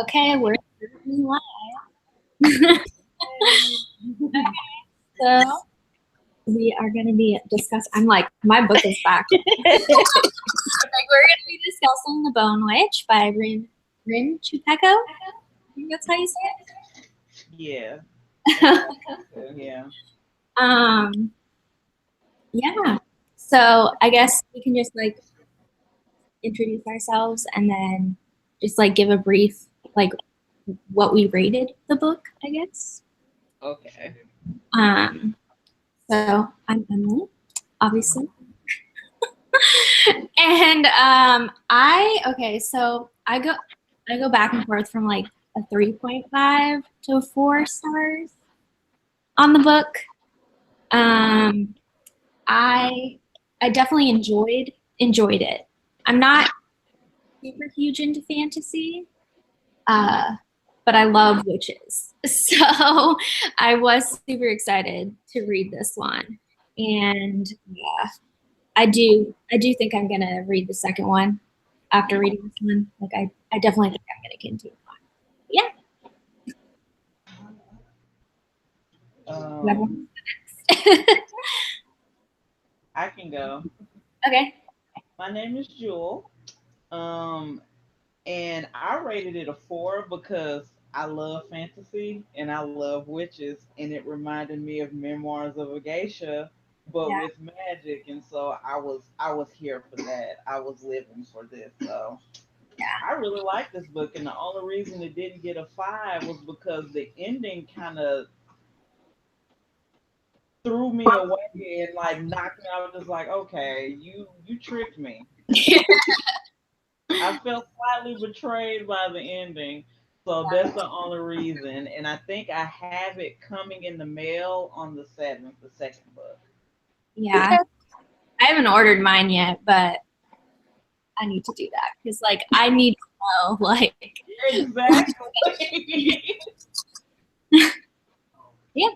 Okay, we're live. Okay, so we are going to be discussing. I'm like, my book is back. Like, we're going to be discussing The Bone Witch by Rin Chupeco. I think that's how you say Yeah. it. Yeah. Yeah. So I guess we can just like introduce ourselves and then just like give a brief like what we rated the book, I guess. Okay. So I'm Emily, obviously. And so I go back and forth from like a 3.5 to 4 stars on the book. I definitely enjoyed it. I'm not super huge into fantasy, but I love witches. So I was super excited to read this one. And yeah, I do think I'm gonna read the second one after reading this one. Like I definitely think I'm gonna continue on. Yeah. Um, I can go. Okay. My name is Jewel. Um, and I rated it a 4 because I love fantasy and I love witches, and it reminded me of Memoirs of a Geisha, but Yeah. with magic, and so I was here for that. I was living for this. So I really like this book, and the only reason it didn't get a 5 was because the ending kind of threw me away and like knocked me out. Just like, okay, you tricked me. I felt slightly betrayed by the ending, so that's the only reason. And I think I have it coming in the mail on the 7th, the second book. Yeah. I haven't ordered mine yet, but I need to do that because like I need to know like Exactly. yeah.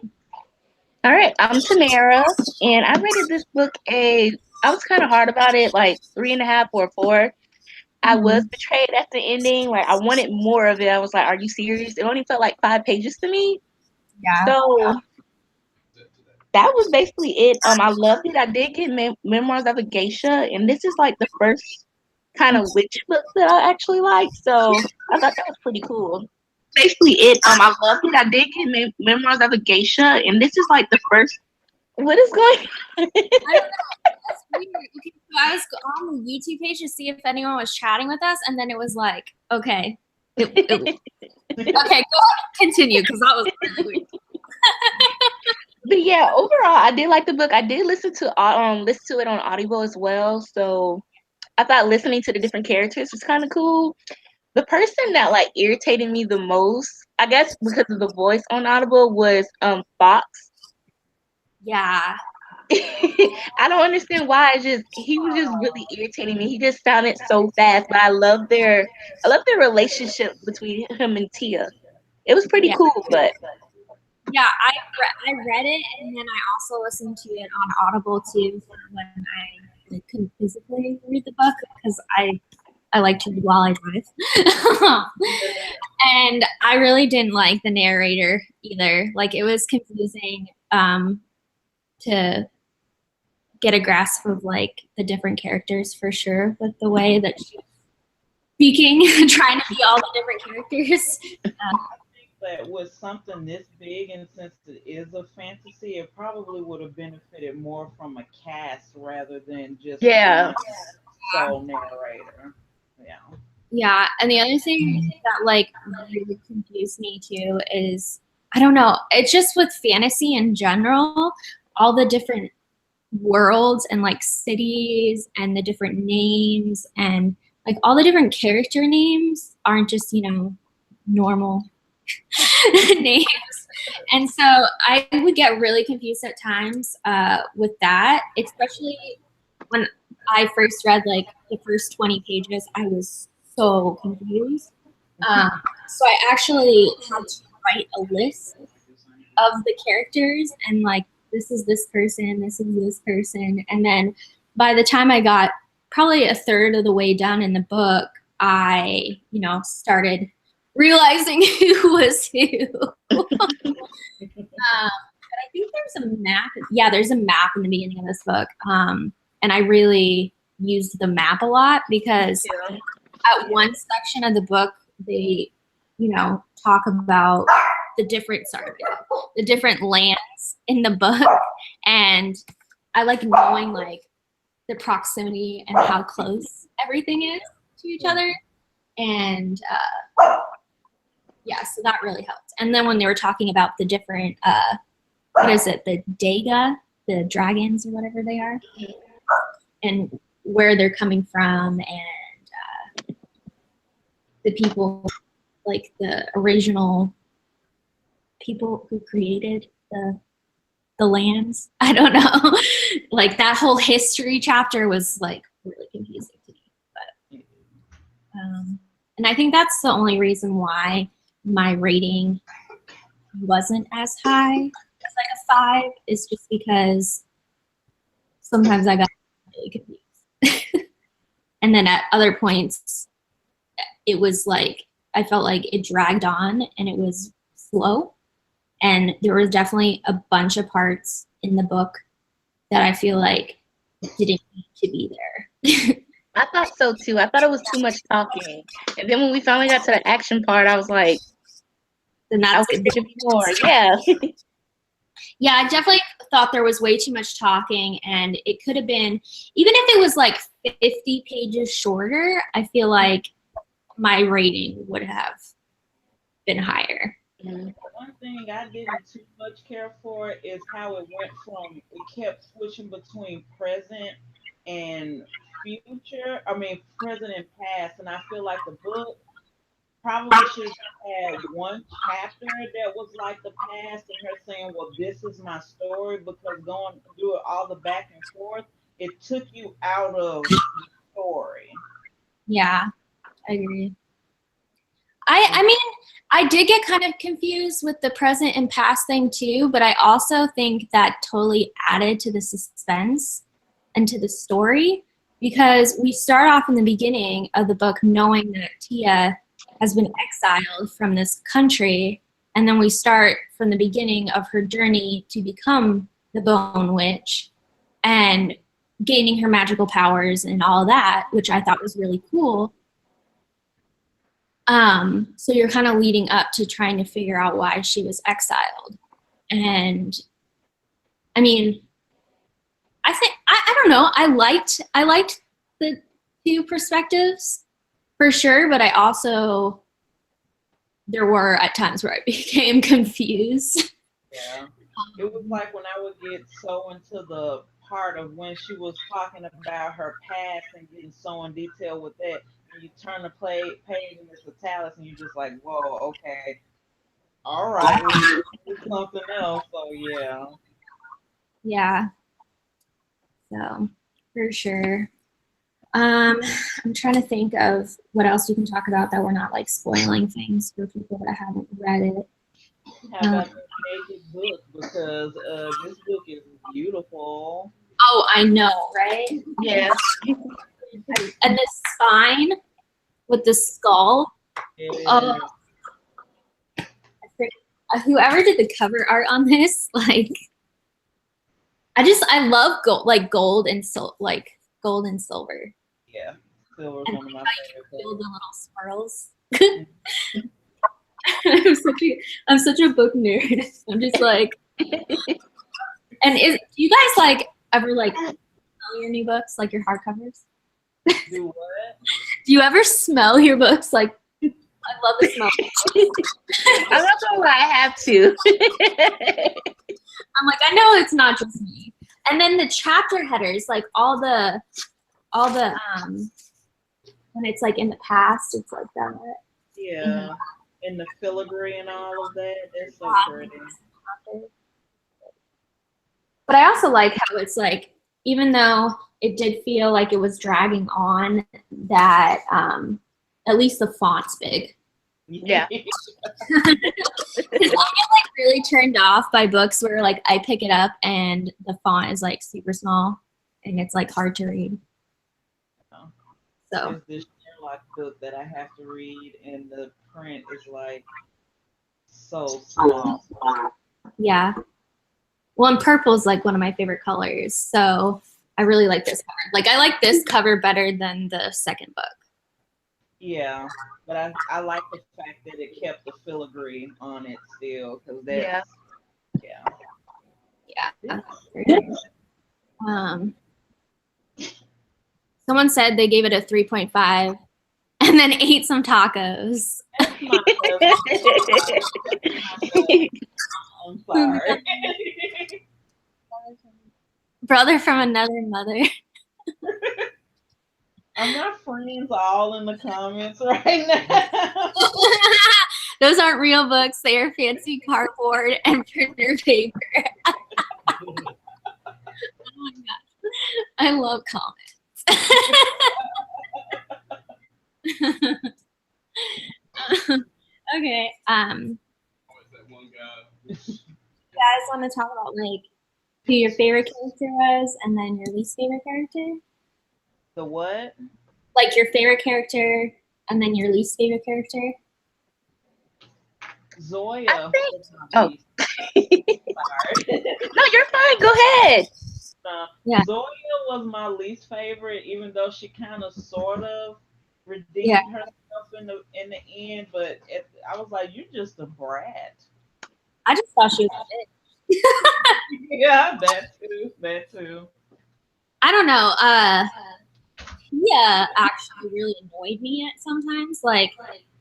All right, I'm Tamara, and I rated this book I was kind of hard about it, like 3.5 or 4. I was betrayed at the ending. Like, I wanted more of it. I was like, are you serious? It only felt like 5 pages to me. Yeah. So that was basically it. I loved it. I did get Memoirs of a Geisha, and this is like the first kind of witch book that I actually like. So I thought that was pretty cool. Basically it. I loved it. I did get Memoirs of a Geisha, and this is like the first. What is going I don't know. That's weird. Okay, so I was on the YouTube page to see if anyone was chatting with us, and then it was like, okay. Okay, go ahead, continue, because that was really weird. But yeah, overall, I did like the book. I did listen to it on Audible as well. So I thought listening to the different characters was kind of cool. The person that like irritated me the most, I guess because of the voice on Audible, was Fox. Yeah. I don't understand why. He was just really irritating me. He just sounded so fast, but I love their relationship between him and Tia. It was pretty cool, but yeah, I read it, and then I also listened to it on Audible too when I like, couldn't physically read the book because I like to read while I drive. And I really didn't like the narrator either. Like it was confusing to get a grasp of like the different characters for sure, with the way that she's speaking, trying to be all the different characters. That with something this big, and since it is a fantasy, it probably would have benefited more from a cast rather than just one sole narrator. Yeah. Yeah, and the other thing that like really confused me too is I don't know, it's just with fantasy in general, all the different worlds and like cities and the different names and like all the different character names aren't just, normal names. And so I would get really confused at times with that, especially when I first read like the first 20 pages. I was so confused. So I actually had to write a list of the characters and like, this is this person, this is this person. And then by the time I got probably a third of the way down in the book, I, started realizing who was who. But I think there's a map. Yeah, there's a map in the beginning of this book. And I really used the map a lot because at one section of the book, they, talk about the different lands in the book. And I like knowing like the proximity and how close everything is to each other. And yeah, so that really helped. And then when they were talking about the different, what is it, the Daga, the dragons or whatever they are, and where they're coming from, and the people, like the original people who created the lands. I don't know. Like that whole history chapter was like really confusing to me. But and I think that's the only reason why my rating wasn't as high as like a 5, is just because sometimes I got really confused. And then at other points, it was like, I felt like it dragged on and it was slow. And there was definitely a bunch of parts in the book that I feel like didn't need to be there. I thought so too. I thought it was too much talking. And then when we finally got to the action part, I was like, then I was expecting more. Yeah. Yeah, I definitely thought there was way too much talking, and it could have been, even if it was like 50 pages shorter, I feel like my rating would have been higher. One thing I didn't too much care for is how it went from, it kept switching between present and future. I mean, present and past. And I feel like the book probably should have had one chapter that was like the past and her saying, well, this is my story, because going through all the back and forth, it took you out of the story. Yeah, I agree. I mean, I did get kind of confused with the present and past thing too, but I also think that totally added to the suspense and to the story, because we start off in the beginning of the book knowing that Tia has been exiled from this country, and then we start from the beginning of her journey to become the Bone Witch and gaining her magical powers and all that, which I thought was really cool. So you're kind of leading up to trying to figure out why she was exiled. And I mean, I think, I don't know, I liked the two perspectives for sure, but I also, there were at times where I became confused. Yeah. It was like when I would get so into the part of when she was talking about her past and getting so in detail with that, and you turn the page and it's a Talus, and you're just like, whoa, okay, all right, it's something else. So yeah. Yeah. So for sure. I'm trying to think of what else we can talk about that we're not like spoiling things for people that haven't read it. How about the naked book? Because this book is beautiful. Oh, I know, right? Yeah. And the spine with the skull. Yeah. Oh, whoever did the cover art on this, like, I love gold and gold and silver. Yeah. Silver's And one of my how you favorite can feel colors. the little swirls. I'm such a book nerd. I'm just like, and do you guys like ever like smell your new books, like your hardcovers? Do what? Do you ever smell your books? Like, I love the smell. I'm not gonna lie, I have to. I'm like, I know it's not just me. And then the chapter headers, like all the when it's like in the past, it's like that. Yeah. And the filigree and all of that. That's so pretty. But I also like how it's like, even though it did feel like it was dragging on, that at least the font's big. Yeah. Because I get like really turned off by books where like I pick it up and the font is like super small and it's like hard to read. So It's this block book that I have to read, and the print is like so small. Yeah. Well, and purple is like one of my favorite colors, so I really like this cover. Like, I like this cover better than the second book. Yeah, but I like the fact that it kept the filigree on it still, because Yeah. that's yeah. Yeah. Someone said they gave it a 3.5 and then ate some tacos. That's my I'm sorry. Brother from another mother. Are my friends all in the comments right now? Those aren't real books. They are fancy cardboard and printer paper. Oh my gosh. I love comments. Okay. You guys want to talk about like who your favorite character was and then your least favorite character? The what? Like your favorite character and then your least favorite character? Zoya. Oh. Sorry. No, you're fine. Go ahead. Yeah. Zoya was my least favorite, even though she kind of sort of redeemed herself in the end. But I was like, you're just a brat. I just thought she was a bitch. Yeah, that too. That too. I don't know. Tia actually really annoyed me at sometimes. Like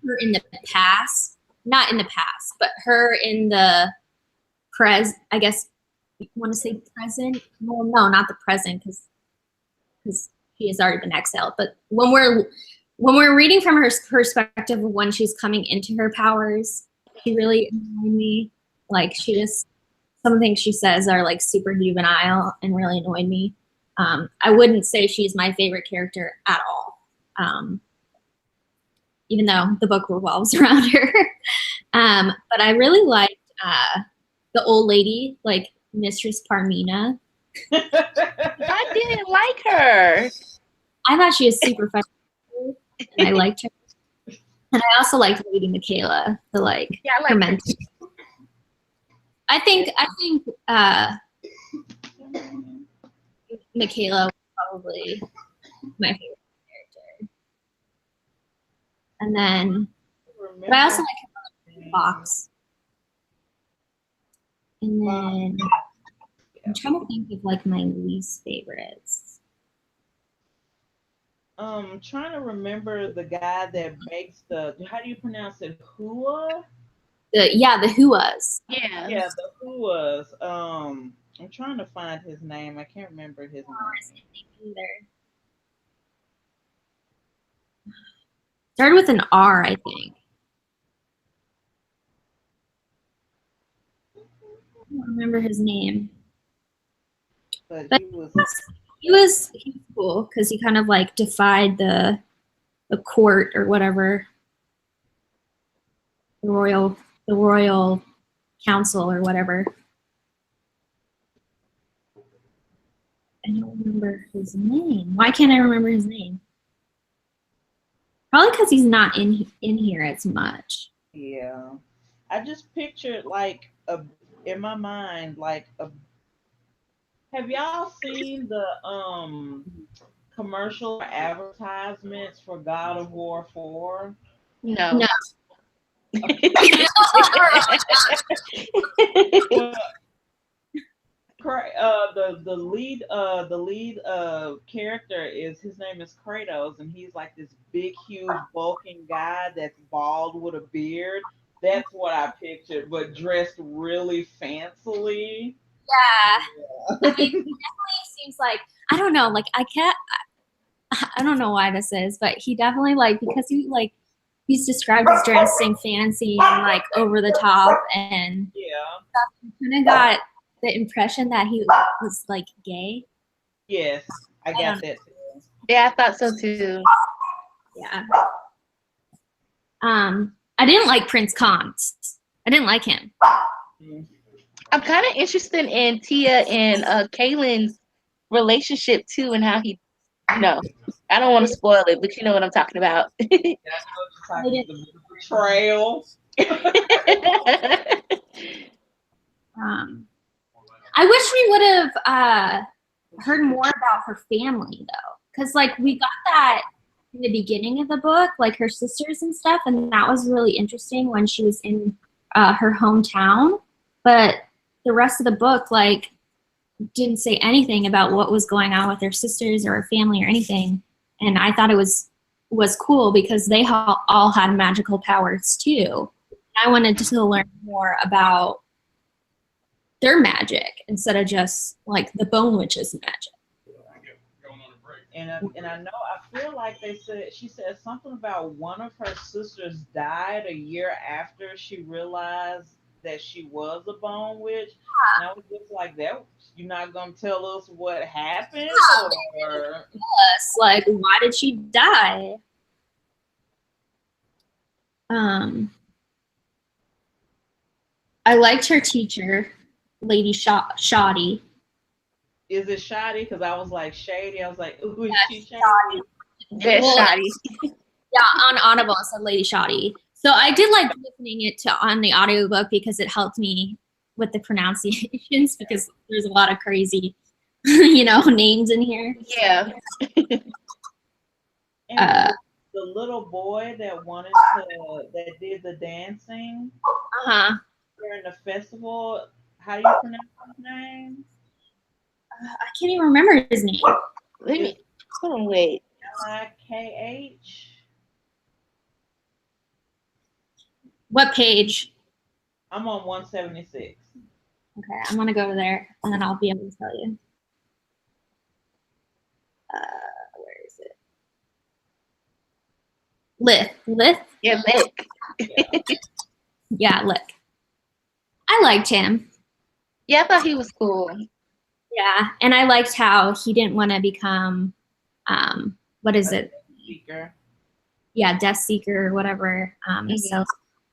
her in the past, not in the past, but her in the I guess you want to say present. Well, no, not the present because she has already been exiled. But when we're reading from her perspective of when she's coming into her powers, she really annoyed me. Like she just some things she says are like super juvenile and really annoyed me. I wouldn't say she's my favorite character at all, even though the book revolves around her. But I really liked the old lady, like Mistress Parmina. I didn't like her. I thought she was super fun, and I liked her. And I also liked Lady Michaela, the like her mentor. I think Michaela was probably my favorite character. And then, but I also like Fox. And then I'm trying to think of like my least favorites. Trying to remember the guy that makes how do you pronounce it? Hua? The Huas. Yeah. Yeah, the Huas. I'm trying to find his name. I can't remember his name either. Started with an R, I think. I don't remember his name. But he was cool because he kind of like defied the court or whatever, the royal council or whatever. I don't remember his name. Why can't I remember his name? Probably because he's not in here as much. Yeah, I just pictured like in my mind like a. Have y'all seen the commercial advertisements for God of War 4? No. The lead character his name is Kratos, and he's like this big, huge, bulking guy that's bald with a beard. That's what I pictured, but dressed really fancily. Yeah. I mean, it definitely seems like I don't know, like I don't know why this is, but he definitely like because he's described as dressing fancy and like over the top and kind of got the impression that he was like gay. Yes, I got that too. Yeah, I thought so too. Yeah. I didn't like Prince Khans. I didn't like him. I'm kind of interested in Tia and Kaylin's relationship too, and how he, I don't want to spoil it, but you know what I'm talking about. Yeah, I know what you're talking about. The betrayal. Um, I wish we would have heard more about her family though, because like we got that in the beginning of the book, like her sisters and stuff, and that was really interesting when she was in her hometown. But the rest of the book, like, didn't say anything about what was going on with her sisters or her family or anything. And I thought it was cool because they all had magical powers too. I wanted to learn more about their magic instead of just like the Bone Witch's magic. And I know I feel like she said something about one of her sisters died a year after she realized that she was a bone witch. And I was just like, that you're not gonna tell us what happened, or Plus, like, why did she die? I liked her teacher, Lady Shoddy. is it shoddy? Because I was like shady. I was like, ooh, is she shady? Shoddy. Very shoddy. Yeah, on Audible it said Lady Shoddy. So I did like listening it to on the audiobook because it helped me with the pronunciations because there's a lot of crazy, names in here. Yeah. And the little boy that did the dancing during the festival. How do you pronounce his name? I can't even remember his name. Let me hold on, wait. Likh. What page? I'm on 176. Okay, I'm gonna go there and then I'll be able to tell you. Where is it? Lith? Yeah, Lick. Yeah, Lick. I liked him. Yeah, I thought he was cool. Yeah, and I liked how he didn't want to become, what is it? Speaker. Yeah, Death Seeker or whatever. So I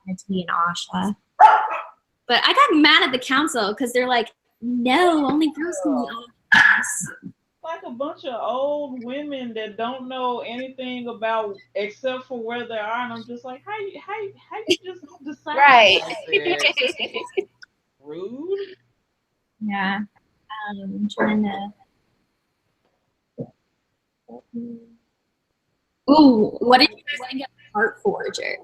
wanted to be an Asha. But I got mad at the council because they're like, no, only girls can be Ashas. Like a bunch of old women that don't know anything about except for where they are, and I'm just like, how you just decide Right. like that? Rude. Yeah. I'm trying to. Ooh, what did you guys think of Heart Forger?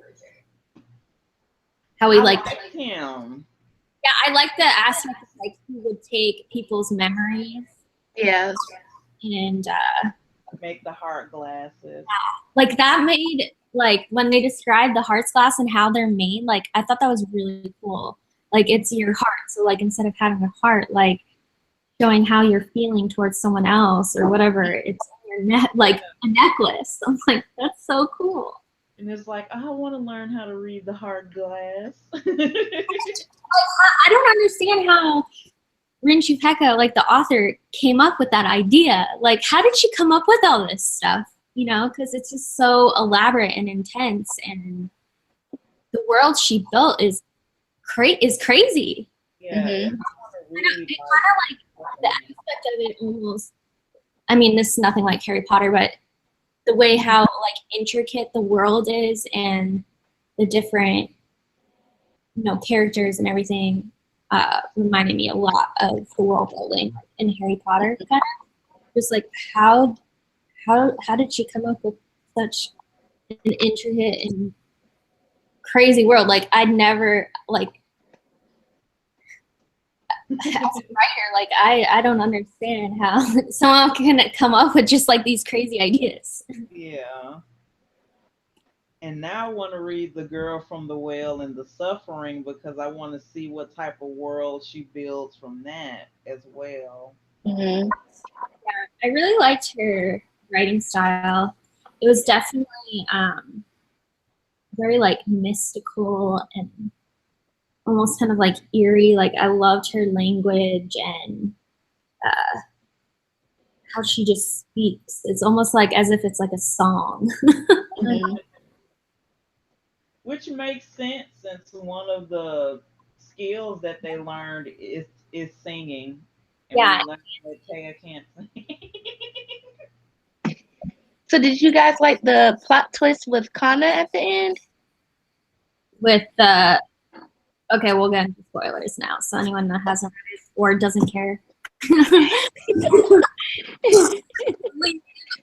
How he liked him. Yeah, I like the aspect of like he would take people's memories. Yeah. And make the heart glasses. Like that made like when they described the hearts glass and how they're made, like I thought that was really cool. Like it's your heart. So like instead of having a heart, like showing how you're feeling towards someone else or whatever, it's your like a necklace. I'm like, that's so cool. And it's like, I want to learn how to read the heart glass. I don't understand how Rin Chupeca, like the author, came up with that idea. Like, how did she come up with all this stuff? Because it's just so elaborate and intense, and the world she built is crazy. Yeah, it kind of like the aspect of it almost. I mean, this is nothing like Harry Potter, but the way how like intricate the world is and the different characters and everything reminded me a lot of the world building in Harry Potter. Kind of just like how did she come up with such an intricate and crazy world? Like I'd never as a writer, like I don't understand how someone can come up with just like these crazy ideas. Yeah. And now I want to read The Girl from the Well and the Suffering because I want to see what type of world she builds from that as well. Yeah, I really liked her writing style. It was definitely very like mystical and almost kind of like eerie. Like I loved her language and how she just speaks. It's almost like as if it's like a song. Which makes sense since one of the skills that they learned is singing. And Yeah. we learned that Taya can't sing. So did you guys like the plot twist with Kana at the end? With the okay, we'll get into spoilers now. So anyone that hasn't read it or doesn't care,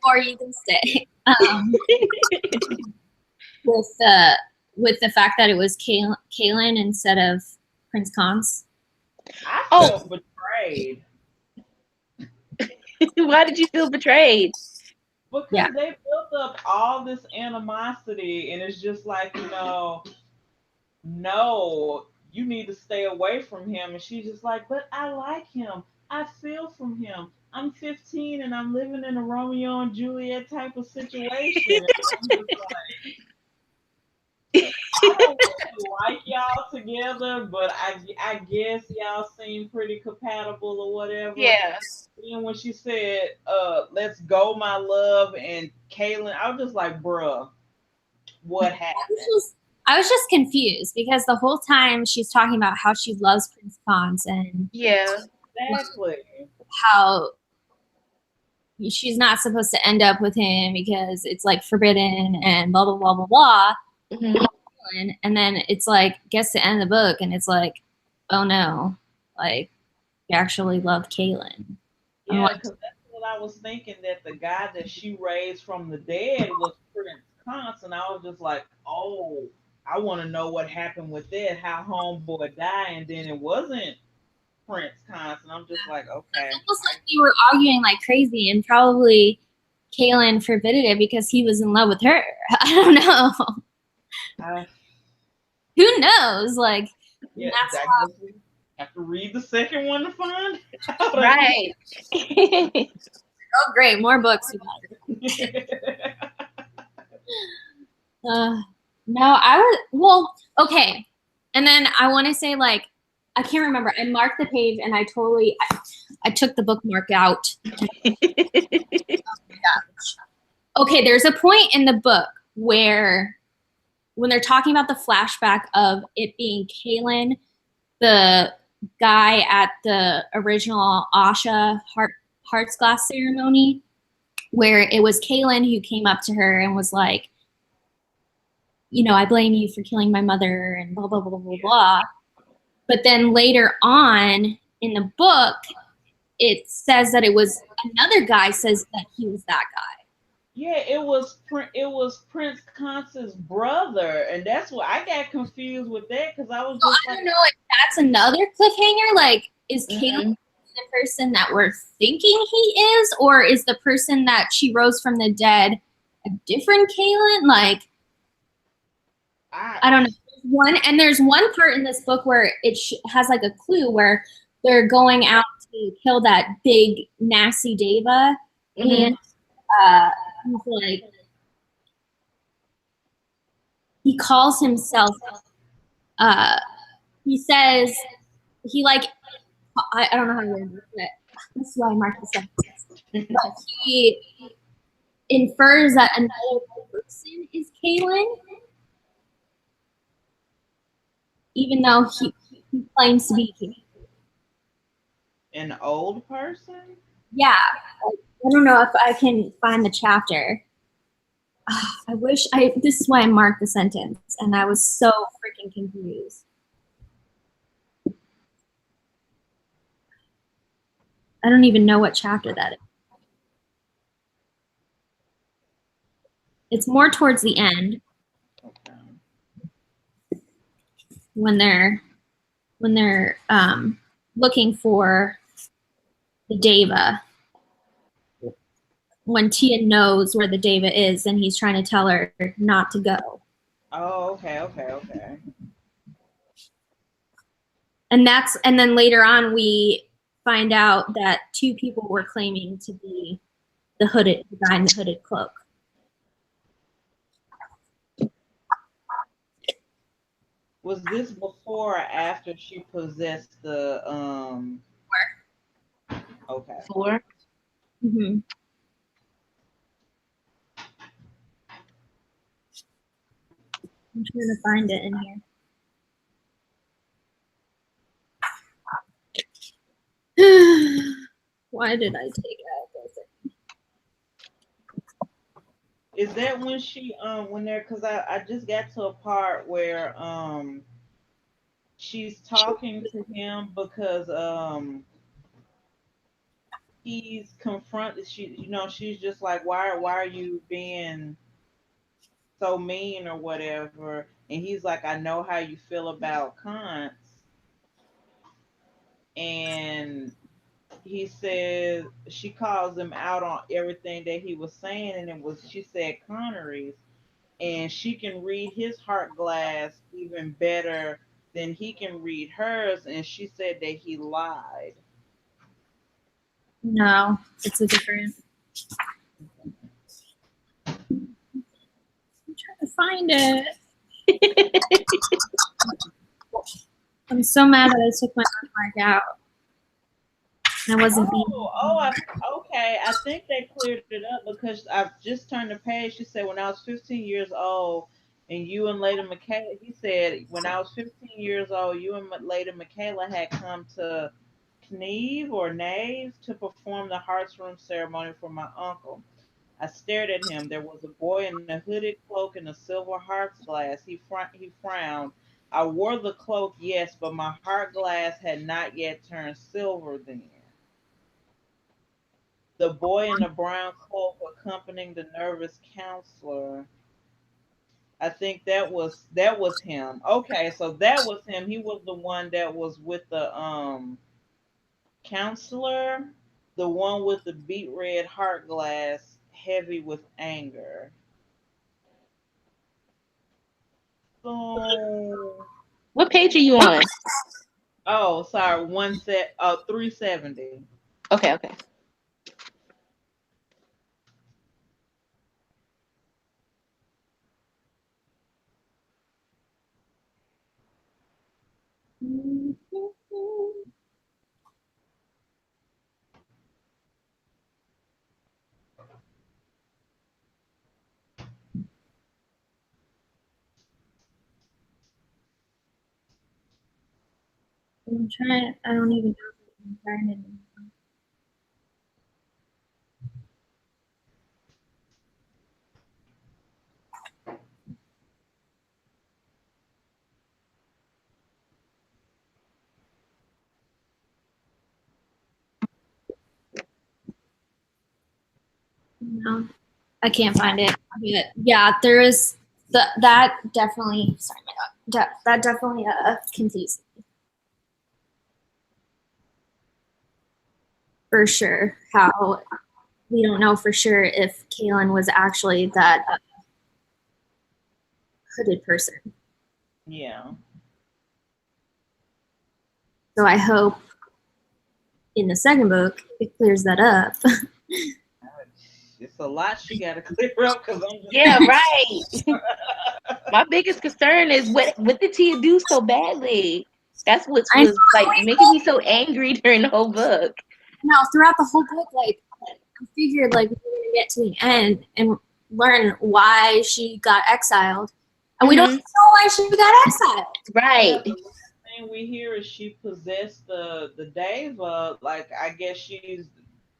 or you can stay. With the fact that it was Kaylin instead of Prince Cons. I felt betrayed. Why did you feel betrayed? Because they built up all this animosity, and it's just like, no, you need to stay away from him. And she's just like, but I like him. I feel from him. I'm 15 and I'm living in a Romeo and Juliet type of situation. And I'm just like, I don't really like y'all together, but I guess y'all seem pretty compatible or whatever. Yeah. Then when she said, let's go, my love, and Kaylin, I was just like, bruh, what happened? I was just confused because the whole time she's talking about how she loves Prince Cons and exactly how she's not supposed to end up with him because it's like forbidden and blah blah blah blah blah. Mm-hmm. And then it's like gets to end the book and it's like, oh no, like you actually love Kaylin. Yeah, because that's what I was thinking, that the guy that she raised from the dead was Prince Cons, and I was just like, oh, I want to know what happened with that, how homeboy died, and then it wasn't Prince Cons, and I'm just like, okay. It's almost like they were arguing like crazy, and probably Kaylin forbidden it because he was in love with her. I don't know. Who knows? Like, yeah, exactly. Have to read the second one to find out. Right. Oh, great. More books. No, I was, well, okay. And then I want to say, like, I can't remember. I marked the page and I took the bookmark out. Okay, there's a point in the book where when they're talking about the flashback of it being Kaylin, the guy at the original Asha Heart's Glass ceremony, where it was Kaylin who came up to her and was like, I blame you for killing my mother and blah, blah, blah, blah, blah. But then later on in the book, it says that it was another guy says that he was that guy. Yeah, it was Prince Conce's brother, and that's what I got confused with that because I was just I don't know if that's another cliffhanger. Like, is Kaylin the person that we're thinking he is, or is the person that she rose from the dead a different Kaylin? Like, I don't know. There's one part in this book where it has like a clue where they're going out to kill that big nasty Deva, and he's like, he calls himself. He says he like I don't know how to word it. This is why I marked this up. But he infers that another person is Kaylin, even though he claims to be Kaylin. An old person? Yeah. I don't know if I can find the chapter. I wish this is why I marked the sentence, and I was so freaking confused. I don't even know what chapter that is. It's more towards the end. Okay. When they're looking for the Deva. When Tia knows where the Deva is and he's trying to tell her not to go. Oh, okay. And then later on we find out that two people were claiming to be the guy in the hooded cloak. Was this before or after she possessed the Okay. 4. Mm-hmm. I'm trying to find it in here. Why did I take out this? Is that when she when they're because I just got to a part where she's talking to him because he's confronted she's just like why are you being so mean or whatever, and he's like I know how you feel about cunts, and he says she calls him out on everything that he was saying, and it was she said Connery's, and she can read his heart glass even better than he can read hers, and she said that he lied. No, it's a different. I'm trying to find it. I'm so mad that I took my artwork out. I wasn't being. Okay. I think they cleared it up because I've just turned the page. She said, when I was 15 years old, and you and Lady Michaela, he said, when I was 15 years old, you and Lady Michaela had come to Kneve or Nave to perform the Hearts Room ceremony for my uncle. I stared at him. There was a boy in a hooded cloak and a silver heart's glass. He frowned. I wore the cloak, yes, but my heart glass had not yet turned silver then. The boy in the brown cloak accompanying the nervous counselor. I think that was him. Okay, so that was him. He was the one that was with the counselor, the one with the beet red heart glass, heavy with anger. So, What page are you on? oh, sorry, 370. Okay, okay. I'm trying. I don't even know if I can find it. No, I can't find it. But yeah, there is that definitely. Sorry, my dog. That definitely confused me for sure. How we don't know for sure if Kaylin was actually that hooded person. Yeah. So I hope in the second book it clears that up. It's a lot she got to clear up because I'm just. Yeah, right. My biggest concern is what did Tia do so badly? That's what I was like making me so angry during the whole book. know throughout the whole book, like I figured like we were gonna get to the end and learn why she got exiled, and we don't Mhm. know why she got exiled. Yeah, Right. the last thing we hear is she possessed the Deva. Like I guess she's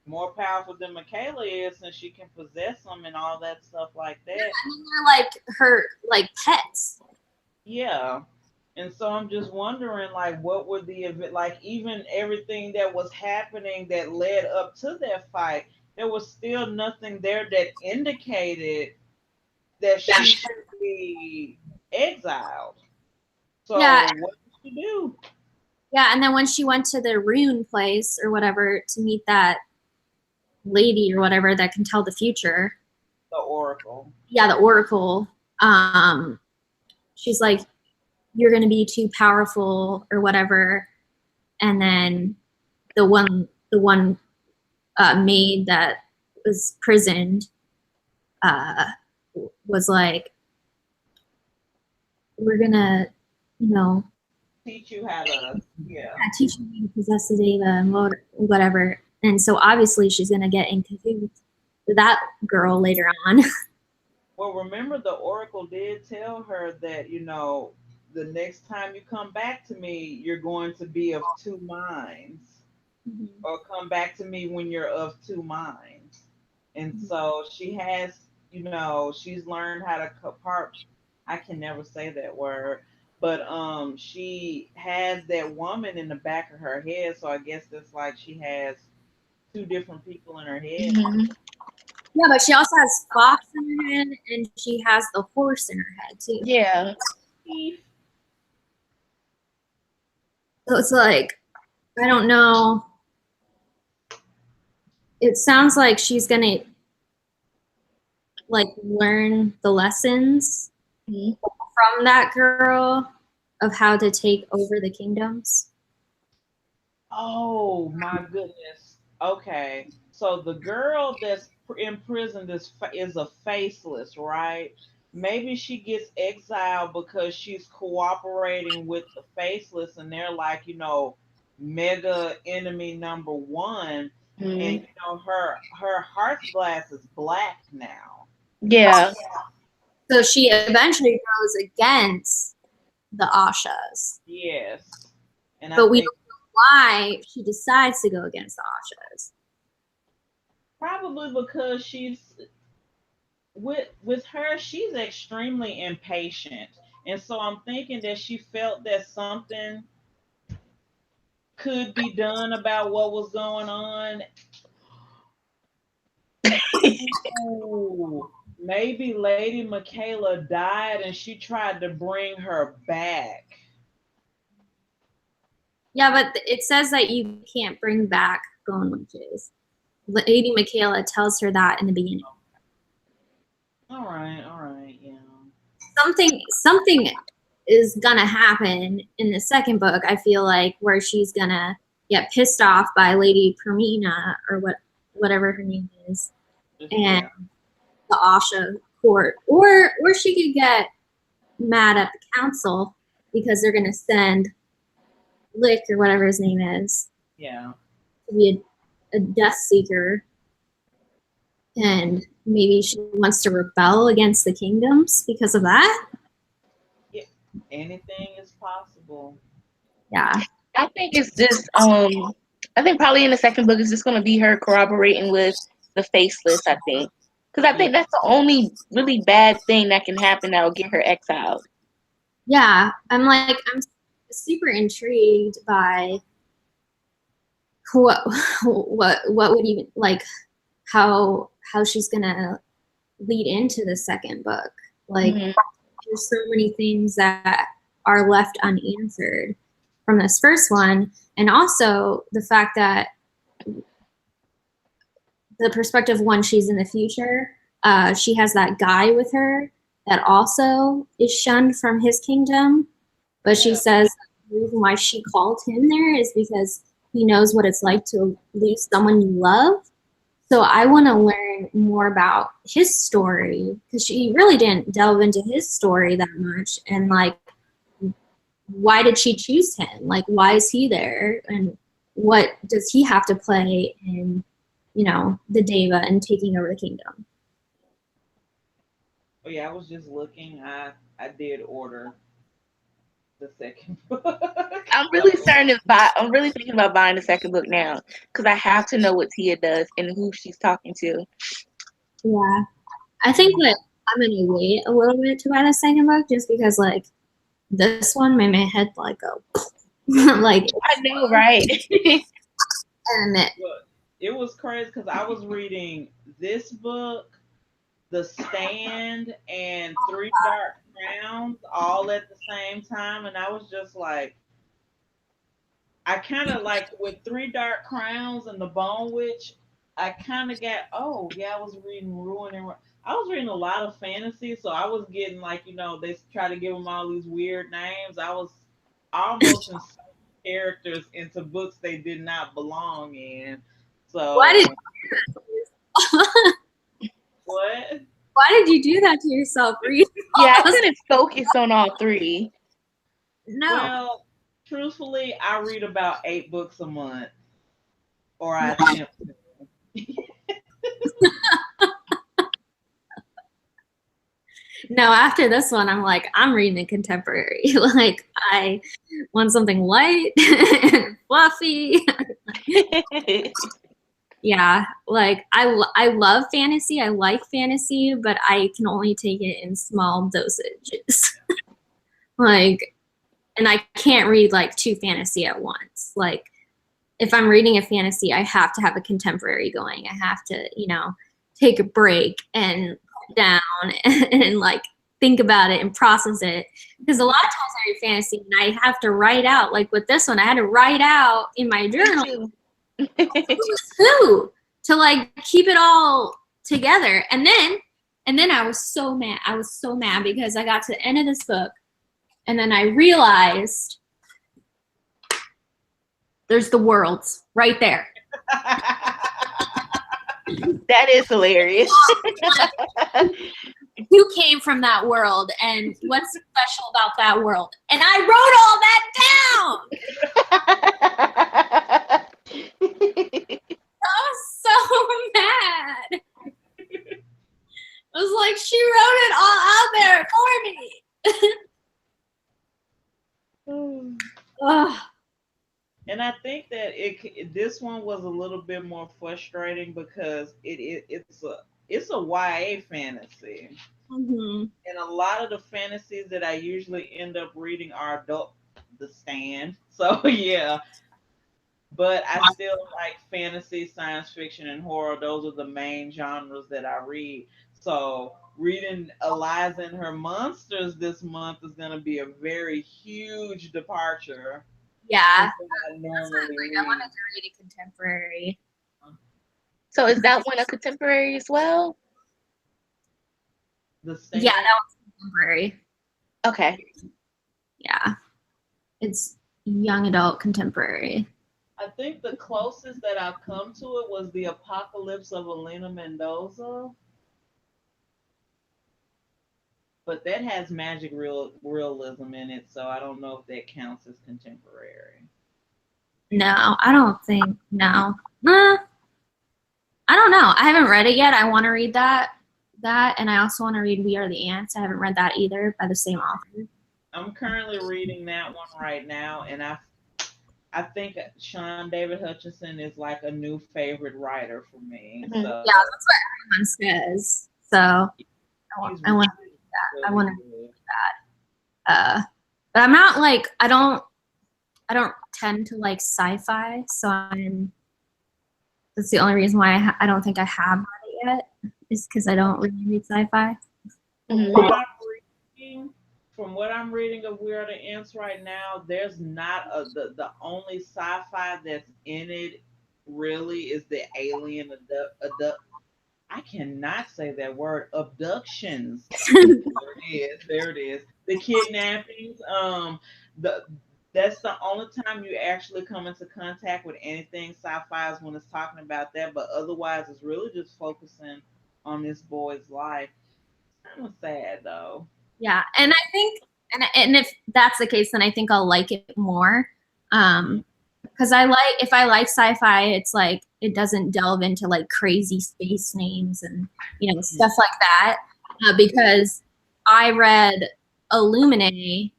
more powerful than Michaela is, since she can possess them and all that stuff like that. And then they're like her like pets. Yeah. And so I'm just wondering, like, what were the event, like, even everything that was happening that led up to that fight, there was still nothing there that indicated that she should be exiled. Yeah, So what did she do? yeah. And then when she went to the rune place or whatever to meet that lady or whatever that can tell the future, The Oracle. yeah, the oracle. Um, she's like, "You're gonna be too powerful" or whatever. And then the one maid that was prisoned uh, was like, "We're gonna, you know, Teach you how to, yeah. teach you how to possess the data and whatever." And so obviously she's gonna get in cahoots with that girl later on. Well, remember the Oracle did tell her that, the next time you come back to me, you're going to be of two minds. Or come back to me when you're of two minds. And so she has, she's learned how to part. I can never say that word, but she has that woman in the back of her head, so I guess that's like she has two different people in her head now. Mhm. Yeah, but she also has Fox in her head, and she has the horse in her head too. Yeah. So it's like, I don't know. It sounds like she's gonna like learn the lessons Mhm. from that girl of how to take over the kingdoms. Oh my goodness. Okay. So the girl that's imprisoned is a faceless, right? Maybe she gets exiled because she's cooperating with the faceless and they're like, mega enemy number one. And Mhm. her heart's glass is black now. Yeah. So she eventually goes against the Ashas. Yes. And I But we think don't know why she decides to go against the Ashas. probably because with her, she's extremely impatient, and so I'm thinking that she felt that something could be done about what was going on. Ooh, maybe Lady Michaela died and she tried to bring her back. Yeah, but it says that you can't bring back bone witches. Lady Michaela tells her that in the beginning. All right, yeah. Something is gonna happen in the second book, I feel like, where she's gonna get pissed off by Lady Permina or whatever her name is, and Yeah. the Asha court, or she could get mad at the council because they're gonna send Lick or whatever his name is Yeah. to be a Death Seeker, and maybe she wants to rebel against the kingdoms because of that. Yeah. Anything is possible. Yeah. I think it's just I think probably in the second book it's just gonna be her corroborating with the faceless, I think. Because I Yeah. think that's the only really bad thing that can happen that will get her exiled. Yeah, I'm super intrigued by what what would even like how she's gonna lead into the second book. Like, Mhm. there's so many things that are left unanswered from this first one, and also the fact that the perspective one, she's in the future. She has that guy with her that also is shunned from his kingdom, but she Yeah. says the reason why she called him there is because he knows what it's like to lose someone you love. So I want to learn more about his story because she really didn't delve into his story that much, and like, why did she choose him? Like, why is he there, and what does he have to play in, the Deva and taking over the kingdom? Oh yeah, I was just looking. I did order the second book. I'm really thinking about buying the second book now because I have to know what Tia does and who she's talking to. Yeah, I think that I'm gonna wait a little bit to buy the second book just because, like, this one made my head like go like, I know, right? and But it was crazy because I was reading this book, The Stand, and Three Dark Crowns all at the same time, and I was just like, I kind of like with Three Dark Crowns and The Bone Witch. I kind of got, oh yeah, I was reading Ruin and I was reading a lot of fantasy, so I was getting like, they try to give them all these weird names. I was almost inserting characters into books they did not belong in. why did So what? why did you do that to yourself? Read Yeah, I all those? couldn't focus on all three. No. Well, truthfully, I read about 8 books a month, or I attempt to. No, after this one, I'm like, I'm reading a contemporary. Like, I want something light and fluffy. Yeah, like I love fantasy. I like fantasy, but I can only take it in small dosages. Like, and I can't read like two fantasy at once. Like, if I'm reading a fantasy, I have to have a contemporary going. I have to, take a break and put down and like think about it and process it. Because a lot of times I read fantasy and I have to write out, like with this one, I had to write out in my journal who's who to like keep it all together. And then I was so mad. I was so mad because I got to the end of this book and then I realized there's the worlds right there. That is hilarious. Who came from that world and what's special about that world? And I wrote all that down. I was so mad. I was like, she wrote it all out there for me. Ugh. And I think that this one was a little bit more frustrating because it's a YA fantasy, Mm-hmm. and a lot of the fantasies that I usually end up reading are adult. The Stand. So yeah, but I still like fantasy, science fiction, and horror. Those are the main genres that I read. So reading Eliza and Her Monsters this month is going to be a very huge departure. Yeah. from what I normally read. I wanted to read a contemporary. So is that one a contemporary as well? The Stand? Yeah, that one's contemporary. Okay. Yeah. It's young adult contemporary. I think the closest that I've come to it was The Apocalypse of Elena Mendoza. But that has magic realism in it, so I don't know if that counts as contemporary. No, I don't think. No. I don't know. I haven't read it yet. I want to read that, and I also want to read We Are the Ants. I haven't read that either by the same author. I'm currently reading that one right now, and I think Sean David Hutchinson is like a new favorite writer for me. Mm-hmm. So yeah, that's what everyone says. So I want to read that. I want to read that. But I'm not like I don't tend to like sci-fi, so that's the only reason why I don't think I have read it yet, is because I don't really read sci-fi. Mm-hmm. From what I'm reading of We Are the Ants right now, there's not the only sci-fi that's in it really is the alien I cannot say that word, abductions. There it is. The kidnappings. That's the only time you actually come into contact with anything sci-fi is when it's talking about that. But otherwise, it's really just focusing on this boy's life. Kind of sad though. Yeah, and I think, and if that's the case, then I think I'll like it more. Because if I like sci-fi, it's like it doesn't delve into like crazy space names and stuff like that. Because I read Illuminae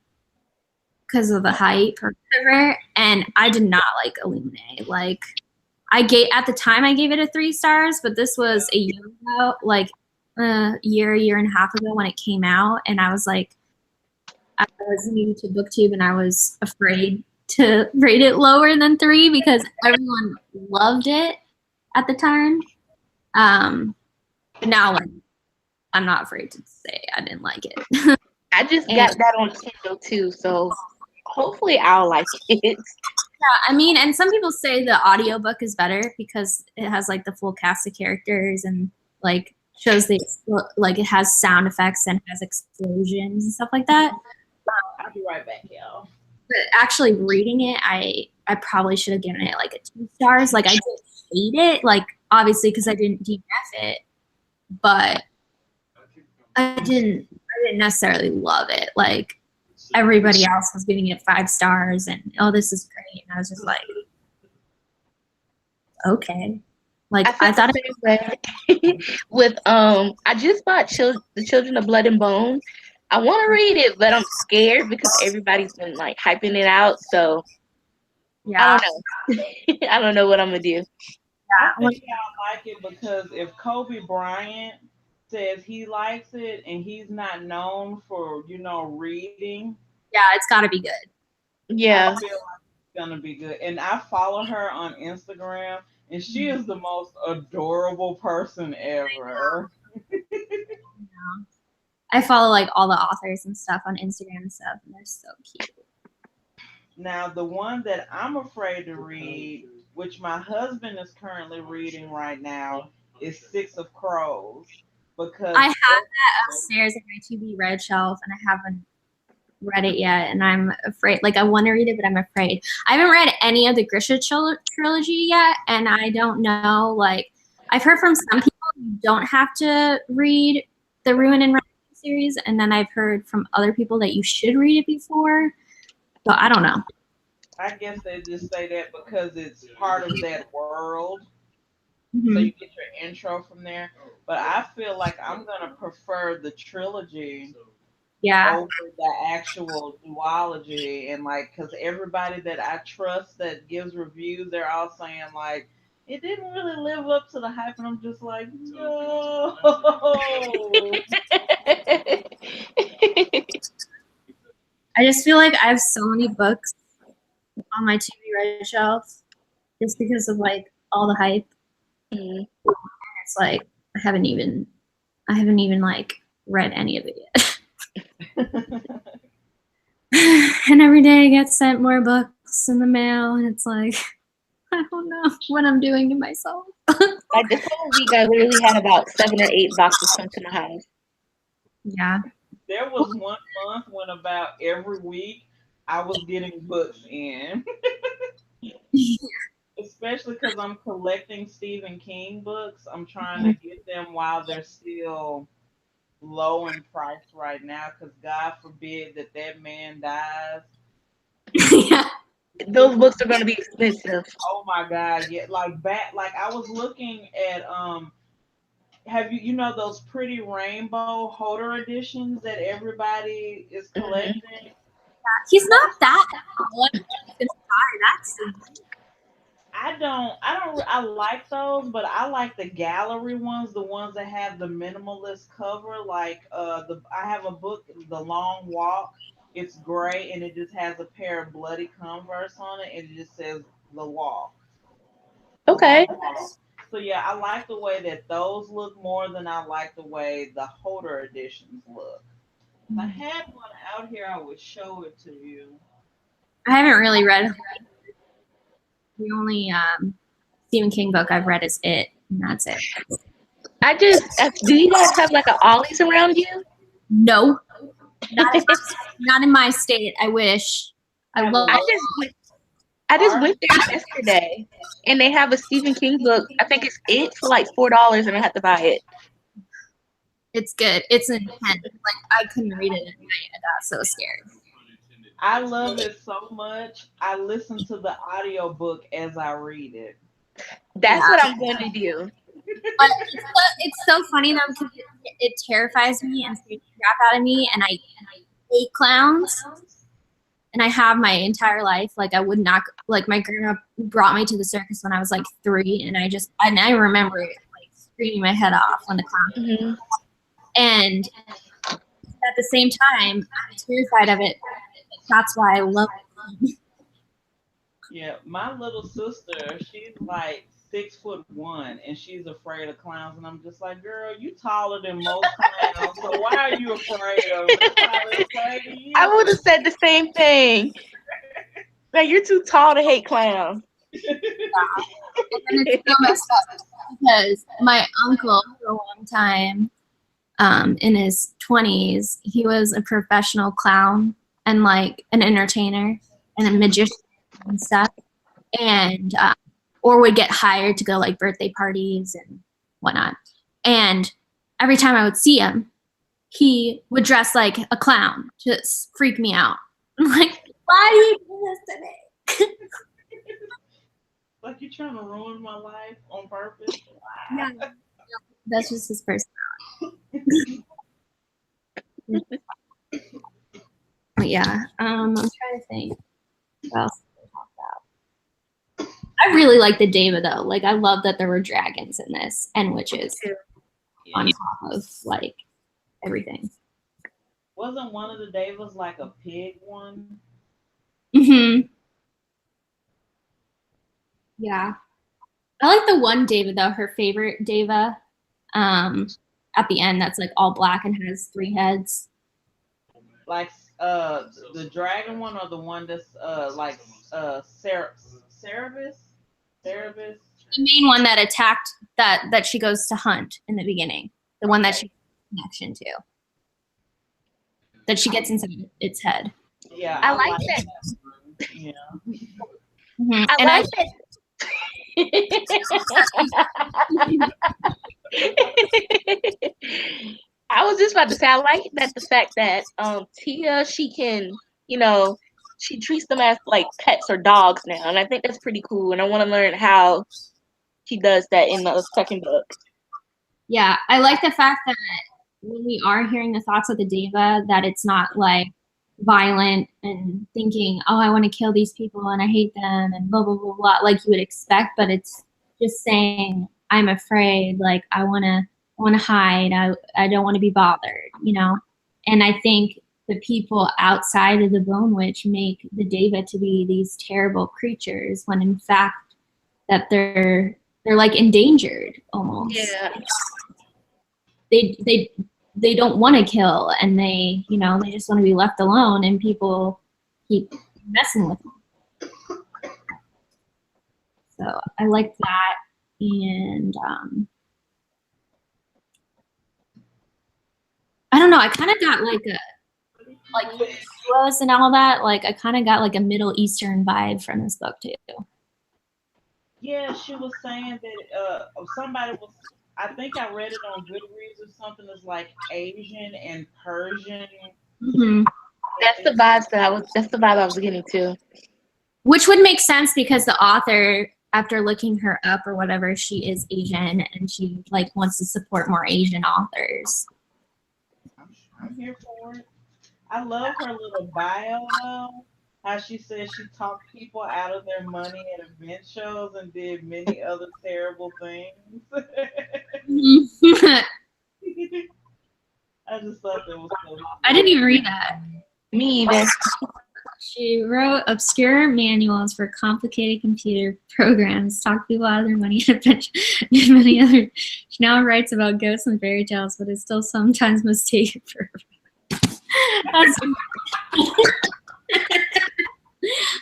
because of the hype or whatever, and I did not like Illuminae. Like at the time I gave it a 3 stars, but this was a year ago, like a year and a half ago when it came out, and I was like, I was new to BookTube and I was afraid to rate it lower than 3 because everyone loved it at the time. But now I'm not afraid to say I didn't like it. I just got that on Kindle too, so hopefully I'll like it. Yeah, I mean, and some people say the audiobook is better because it has like the full cast of characters and like shows like it has sound effects and has explosions and stuff like that. I'll be right back, y'all. But actually reading it, I probably should have given it like a 2 stars. Like I didn't hate it, like obviously because I didn't DNF it, but I didn't necessarily love it. Like everybody else was giving it 5 stars and this is great, and I was just like, okay. Like I thought with I just bought The Children of Blood and Bone. I want to read it, but I'm scared because everybody's been like hyping it out. So yeah, I don't know. I don't know what I'm gonna do. I Yeah, think I like it because if Kobe Bryant says he likes it and he's not known for, reading, yeah, it's got to be good. I Yeah. feel like it's gonna be good. And I follow her on Instagram, and she is the most adorable person ever. I follow like all the authors and stuff on Instagram and stuff, and they're so cute. Now, the one that I'm afraid to read, which my husband is currently reading right now, is Six of Crows. I Because have that upstairs in my to be read shelf, and I haven't read it yet, and I'm afraid. Like I want to read it, but I'm afraid. I haven't read any of the Grisha trilogy yet, and I don't know. Like I've heard from some people you don't have to read the Ruin and Rising series, and then I've heard from other people that you should read it before. So I don't know. I guess they just say that because it's part of that world. So Mm-hmm. you get your intro from there. But I feel like I'm gonna prefer the trilogy Yeah. over the actual duology, and like, because everybody that I trust that gives reviews, they're all saying like it didn't really live up to the hype, and I'm just like, no. I just feel like I have so many books on my to be read shelf just because of like all the hype. Mm. It's like I haven't even like read any of it yet. And every day I get sent more books in the mail, and it's like I don't know what I'm doing to myself. Like this whole week, I literally had about 7 or 8 boxes come to my house. Yeah. There was one month when about every week I was getting books in, especially because I'm collecting Stephen King books. I'm trying to get them while they're still low in price right now, because God forbid that that man dies. Yeah. Those books are going to be expensive. Oh my God, yeah, like I was looking at have those pretty rainbow holder editions that everybody is Hmm. collecting? He's not that old. That's I like those, but I like the gallery ones, the ones that have the minimalist cover. Like I have a book, The Long Walk. It's gray and it just has a pair of bloody Converse on it, and it just says The Walk. The Okay. Long Walk. So yeah, I like the way that those look more than I like the way the holder editions look. If I had one out here, I would show it to you. I haven't really read the only Stephen King book I've read is It, and that's it. Do you guys have like a Ollie's around you? No, not in my state. I wish. I Have a love. I what? just went, I just went there yesterday, and they have a Stephen King book. I think it's It for like $4, and I have to buy it. It's good. It's intense. Like I couldn't read it at night. I got so scared. I love it so much. I listen to the audiobook as I read it. That's Yeah, what I'm going to do. but it's so funny though because it terrifies me and scares the crap out of me, and I hate clowns. And I have my entire life. Like I would not like my grandma brought me to the circus when I was like 3, and I remember it, like screaming my head off when the clown. Hmm. And at the same time, I'm terrified of it. That's why I love it. Yeah, my little sister, she's like 6'1", and she's afraid of clowns, and I'm just like, girl, you taller than most clowns, so why are you afraid of them? They're probably afraid of I you. would have said the same thing. Like, you're too tall to hate clowns. And then it's so messed up because my uncle for a long time, in his 20s, he was a professional clown and like an entertainer and a magician and stuff, and or would get hired to go like birthday parties and whatnot. And every time I would see him, he would dress like a clown to freak me out. I'm like, why do you do this to me? Like, you trying to ruin my life on purpose? Yeah, that's just his personality. But yeah, I'm trying to think what else to talk about. I I really like the Deva though. Like I love that there were dragons in this and witches on top of like everything. Wasn't one of the Devas like a pig one? Mm-hmm. Yeah. I like the one Deva though, her favorite Deva. At the end that's like all black and has 3 heads. Like the dragon one or the one that's like Cerebus? Cerebus? The main one that attacked that she goes to hunt in the beginning. The one that she connection to. That she gets inside its head. Yeah, I like that. Yeah. Mm-hmm. I And like that. I was just about to say I like that the fact that Tia, she can, you know, she treats them as like pets or dogs now, and I think that's pretty cool. And I want to learn how she does that in the second book. yeah, I like the fact that when we are hearing the thoughts of the Deva, that it's not like violent and thinking, oh, I want to kill these people and I hate them and blah, blah, blah, blah, like you would expect, but it's just saying, I'm afraid, like I want to hide. I don't want to be bothered, you know? And I think the people outside of the Bone Witch make the Deva to be these terrible creatures when in fact that they're like endangered almost. Yeah. They don't want to kill and they just want to be left alone and people keep messing with them. So I like that. And I don't know, I kind of got like Sheila's and all that, like I kind of got like a Middle Eastern vibe from this book too. Yeah, she was saying that somebody was. I think I read it on Goodreads or something. It's like Asian and Persian. Mm-hmm. That's the vibes that I was. That's the vibe I was getting to. Which would make sense because the author, after looking her up or whatever, she is Asian and she like wants to support more Asian authors. I'm here for it. I love her little bio though. How she says she talked people out of their money at event shows and did many other terrible things. I just thought that was so cool. I didn't even read that. Me either. She wrote obscure manuals for complicated computer programs, talked people out of their money, and many other. She now writes about ghosts and fairy tales, but is still sometimes mistaken for her. That's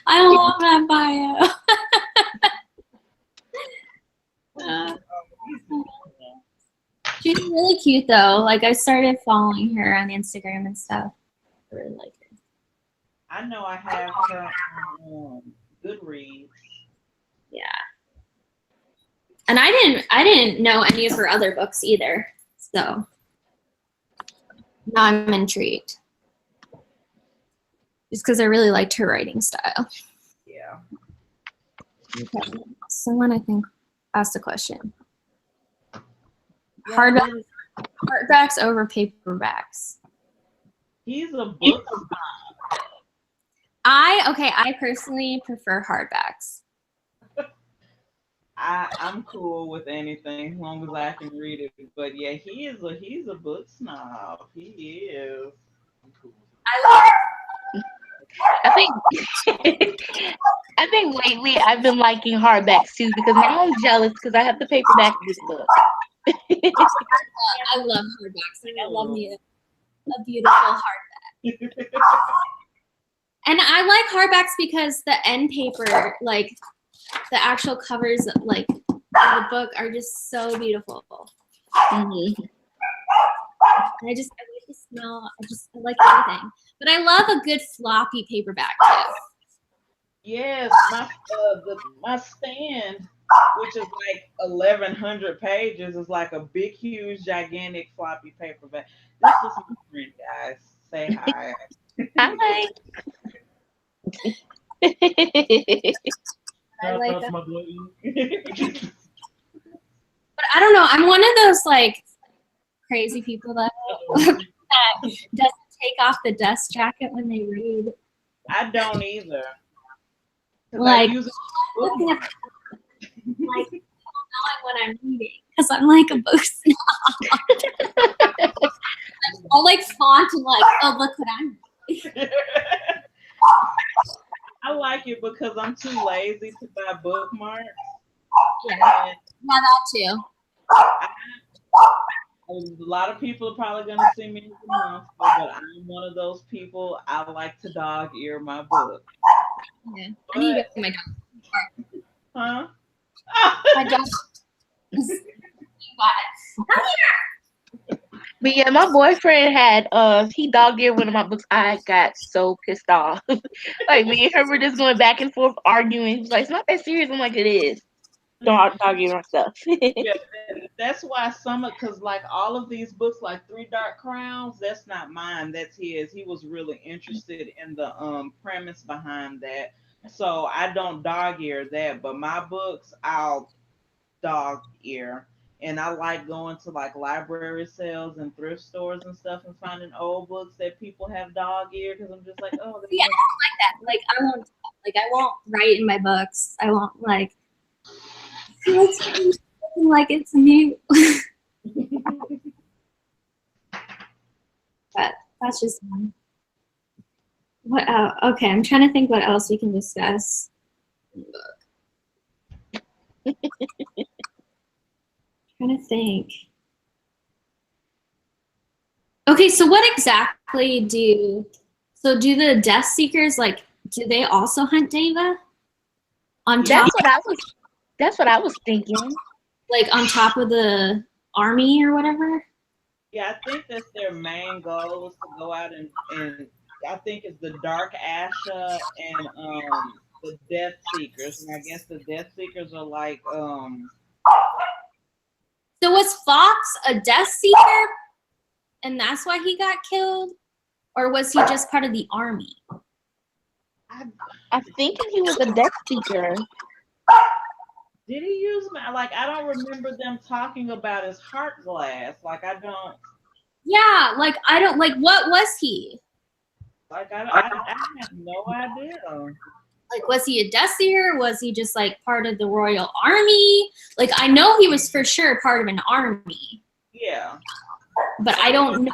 I love that bio. She's really cute though. Like I started following her on Instagram and stuff. I really like her. I know I have her on Goodreads. Yeah. And I didn't know any of her other books either. So now I'm intrigued. Just because I really liked her writing style. Yeah. Okay. Someone I think asked a question. Yeah, Hardbacks over paperbacks. He's a book. I personally prefer hardbacks. I'm cool with anything as long as I can read it. But yeah, he's a book snob. He is. I think lately I've been liking hardbacks too because now I'm jealous because I have the paperback of this book. I love hardbacks. Like I love me a beautiful hardback. And I like hardbacks because the end paper, like the actual covers, like of the book, are just so beautiful. Mm-hmm. And I like the smell. I like everything. But I love a good floppy paperback too. Yes, my stand, which is like 1,100 pages, is like a big, huge, gigantic floppy paperback. This is my friend, guys. Say hi. Hi. I like that. But I don't know. I'm one of those like crazy people that doesn't take off the dust jacket when they read. I don't either. Like like knowing what I'm reading because I'm like a book snob. I'll like font and like, oh look what I'm reading. I like it because I'm too lazy to buy bookmarks. Yeah, And that too. a lot of people are probably gonna see me as a monster, but I'm one of those people. I like to dog ear my book. Yeah, I need to But, get my dog. huh? My dog is But yeah, my boyfriend had he dog eared one of my books. I got so pissed off. Like me and her were just going back and forth arguing. He's like, it's not that serious. I'm like, it is. Dog ear my stuff. Yeah, that's why because like all of these books, like Three Dark Crowns, that's not mine. That's his. He was really interested in the premise behind that. So I don't dog ear that, but my books I'll dog ear. And I like going to like library sales and thrift stores and stuff and finding old books that people have dog ear because I'm just like, oh, See, I don't like that. Like I won't write in my books. I won't like like it's new. But that's just me. What okay, I'm trying to think what else we can discuss. Trying to think. Okay, so what exactly do the Death Seekers like? Do they also hunt Deva on top? That's what I was thinking. Like on top of the army or whatever? yeah, I think that's their main goal is to go out and I think it's the Dark Asha and the Death Seekers. And I guess the Death Seekers are like So was Fox a Death Seeker and that's why he got killed? Or was he just part of the army? I think he was a Death Seeker. did he use my like I don't remember them talking about his heart glass. Like I don't Yeah, like I don't like what was he? like I have no idea. Like was he a Death Seeker? Was he just like part of the Royal Army? Like I know he was for sure part of an army. Yeah. But I don't know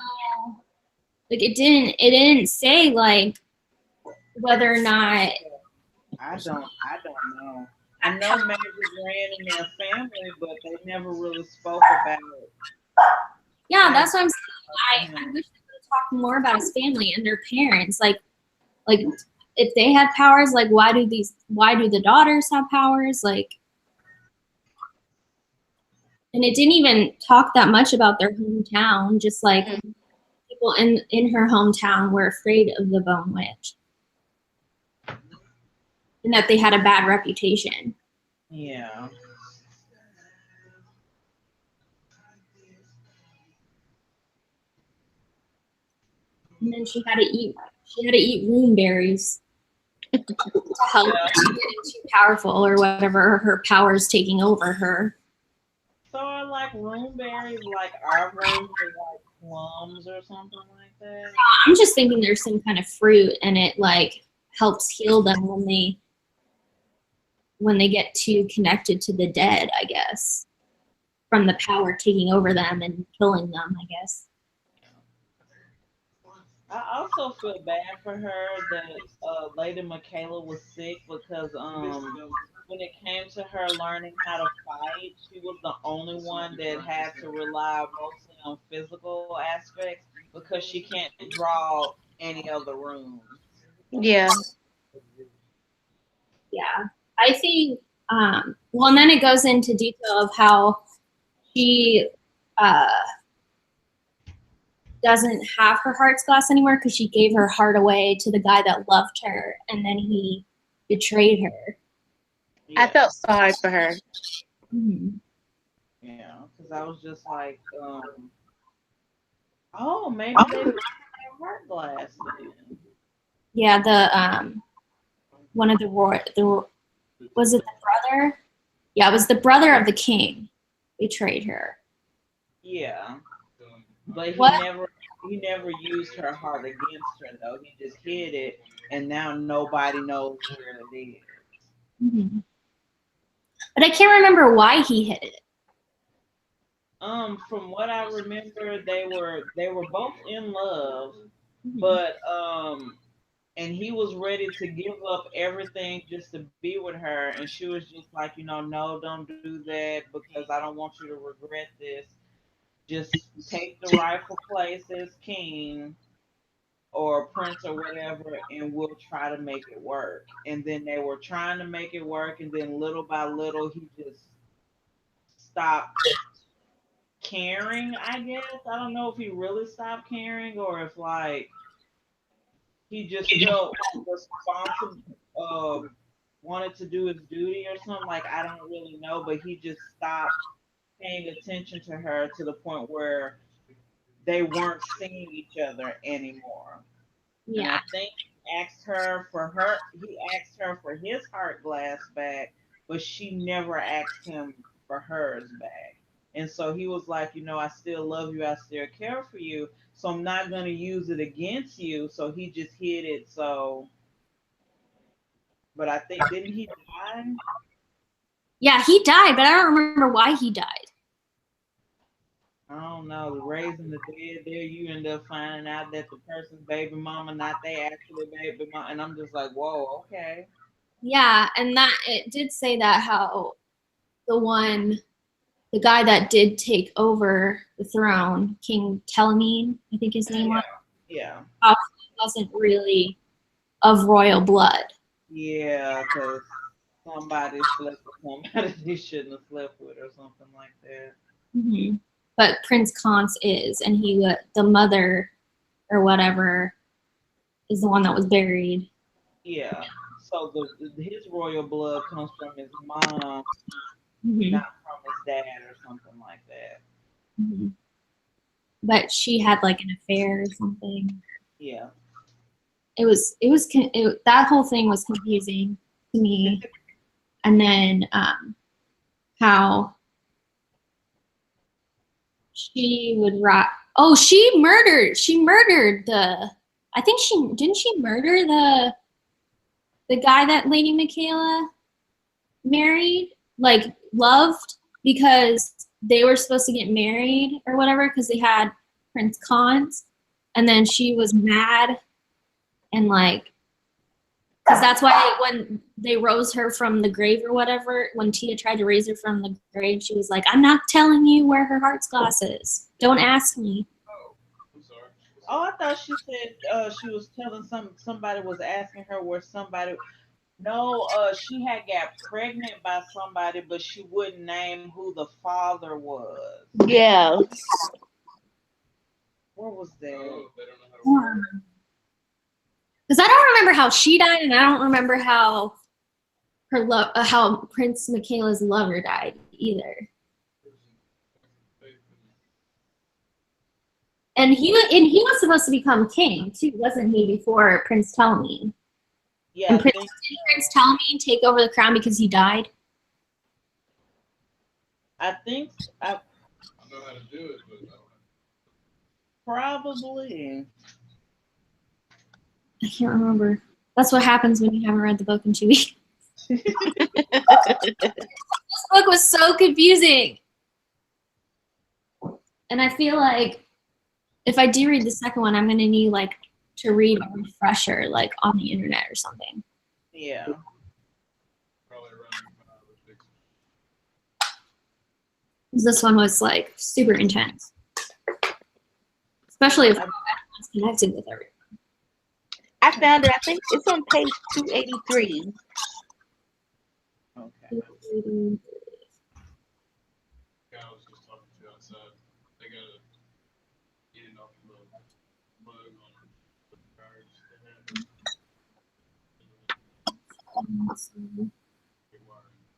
like it didn't say like whether or not I don't know. I know Magic ran in their family, but they never really spoke about it. yeah, that's what I'm saying. I wish they would have talked more about his family and their parents. Like if they had powers, like why do the daughters have powers? Like and it didn't even talk that much about their hometown, just like people in her hometown were afraid of the Bone Witch. And that they had a bad reputation. Yeah. And then she had to eat room berries to help getting too powerful or whatever, her powers taking over her. So are like room berries like our version of like plums or something like that? I'm just thinking there's some kind of fruit and it like helps heal them when they get too connected to the dead, I guess. From the power taking over them and killing them, I guess. I also feel bad for her that Lady Michaela was sick because when it came to her learning how to fight, she was the only one that had to rely mostly on physical aspects because she can't draw any other runes. Yeah. Yeah. I think well and then it goes into detail of how she doesn't have her heart's glass anymore because she gave her heart away to the guy that loved her and then he betrayed her. Yeah. I felt sorry for her. Mm-hmm. Yeah, because I was just like, oh, maybe they have heart glass then. Yeah, the one of the was it the brother? Yeah, it was the brother of the king betrayed her. Yeah, but What? he never used her heart against her though. He just hid it, and now nobody knows where it is. Mm-hmm. But I can't remember why he hid it. From what I remember, they were both in love, Mhm. but and he was ready to give up everything just to be with her, and she was just like, no, don't do that because I don't want you to regret this. Just take the rightful place as king or prince or whatever, and we'll try to make it work. And then they were trying to make it work, and then little by little, he just stopped caring. I guess I don't know if he really stopped caring or if like he just felt responsible, wanted to do his duty or something. Like I don't really know, but he just stopped paying attention to her to the point where they weren't seeing each other anymore. And Yeah. I think he asked her for his heart glass back, but she never asked him for hers back. And so he was like, I still love you, I still care for you, so I'm not gonna use it against you. So he just hid it. So, but I think didn't he die? Yeah, he died, but I don't remember why he died. I don't know. The raising the dead there, you end up finding out that the person's baby mama, not they actually baby mama, and I'm just like, whoa, okay. Yeah, and that it did say that how the guy that did take over the throne, King Telemene, I think his name Yeah, was, yeah. how he wasn't really of royal blood. Yeah, because somebody slept with somebody they shouldn't have slept with or something like that. Hmm. But Prince Khans is, and the mother or whatever is the one that was buried. Yeah. So his royal blood comes from his mom, Hmm. not from his dad or something like that. Hmm. But she had like an affair or something. Yeah. That whole thing was confusing to me. And then how she would rock. Oh, she murdered the. I think she murder the guy that Lady Michaela married, like loved, because they were supposed to get married or whatever because they had Prince Khans, and then she was mad and like because that's why when they rose her from the grave or whatever, when Tia tried to raise her from the grave, she was like, "I'm not telling you where her heart's glass is. Don't ask me." Oh, I thought she said she was telling somebody was asking her where somebody. No, she had got pregnant by somebody, but she wouldn't name who the father was. Yeah. What was that? Because I don't remember how she died, and I don't remember how how Prince Michaela's lover died either. And he was supposed to become king too, wasn't he? Before Prince Ptolemy. Yeah, And I think Prince so. Ptolemy take over the crown because he died. I think I probably. I can't remember. That's what happens when you haven't read the book in 2 weeks. This book was so confusing, and I feel like if I do read the second one, I'm gonna need like to read a refresher, like on the internet or something. Yeah. 'Cause this one was like super intense, especially if it's connected with everything. I found it. I think it's on page 283. Okay.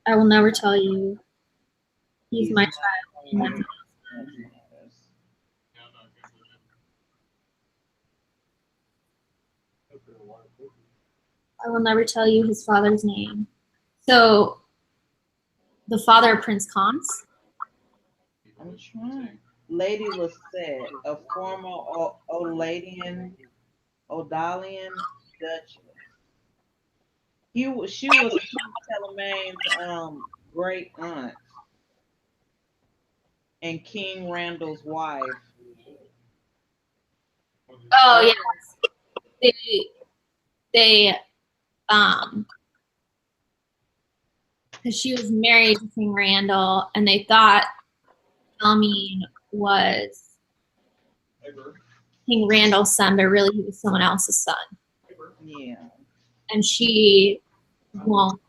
I will never tell you. He's He's my my child. And friend. that's That matters. I will never tell you his father's name. So, the father of Prince Khans? I'm trying. Lady Lisette, a former Odalian Duchess. She was King Telemaine's great aunt and King Randall's wife. Oh Oh, yes, they because she was married to King Randall, and they thought Tommy was King Randall's son, but really he was someone else's son. yeah. And she won't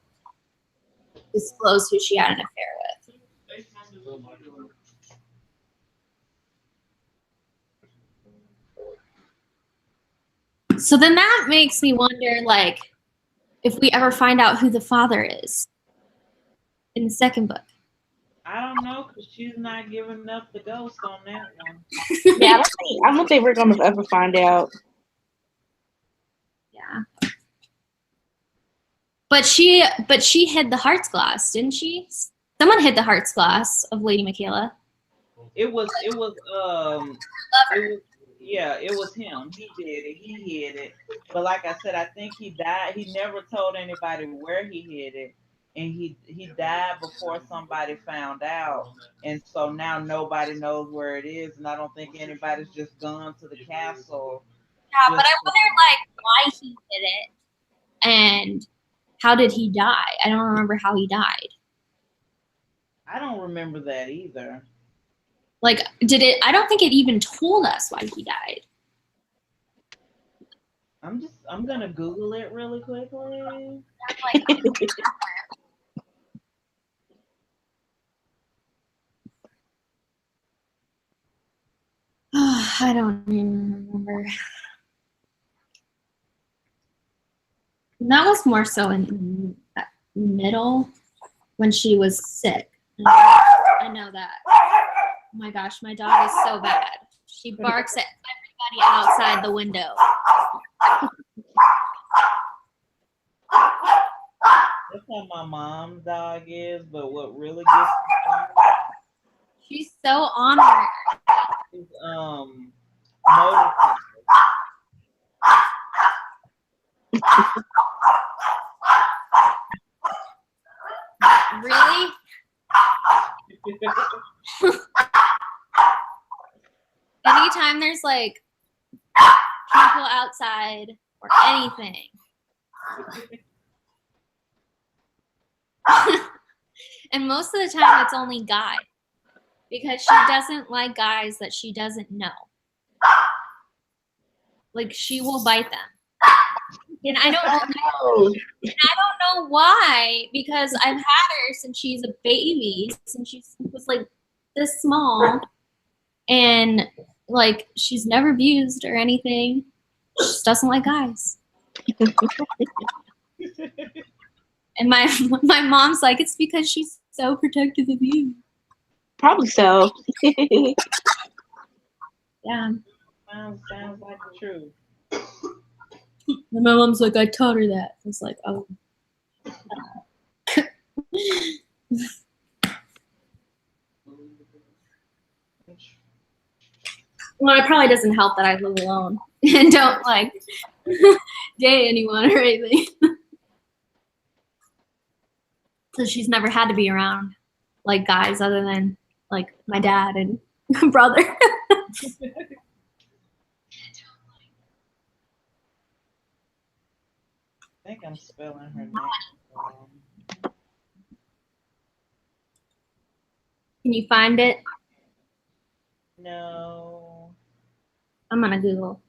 disclose who she had an affair with. So then that makes me wonder, like, if we ever find out who the father is in the second book. I don't know because she's not giving up the ghost on that one. Yeah, I don't think we're gonna ever find out. Yeah. But she hid the heart's glass, didn't she? Someone hid the heart's glass of Lady Michaela. It was Lover. yeah, it was him. He did it. He hid it. But like I said, I think he died. He never told anybody where he hid it. And he died before somebody found out. And so now nobody knows where it is. And I don't think anybody's just gone to the castle. Yeah, but Just I wonder, like, why he did it and how did he die? I don't remember how he died. I don't remember that either. Like, I don't think it even told us why he died. I'm gonna Google it really quickly. Like, I don't even remember. That was more so in the middle when she was sick. I know that. Oh my gosh, my dog is so bad. She barks at everybody outside the window. That's how my mom's dog is, but what really gets me She's so honored. is motorcycles. Really? Anytime there's like people outside or anything. And most of the time it's only guys because she doesn't like guys that she doesn't know. Like she will bite them. And I don't know why, because I've had her since she's a baby, since she was like this small, and like she's never abused or anything. She just doesn't like guys. And my mom's like, it's because she's so protective of you. Probably so. Yeah. Sounds like the truth. And my mom's like, I taught her that. It's like, oh. Well, it probably doesn't help that I live alone and don't like date anyone or anything. So she's never had to be around like guys other than like my dad and brother. I think I'm spelling her name wrong. Can you find it? No. I'm gonna Google.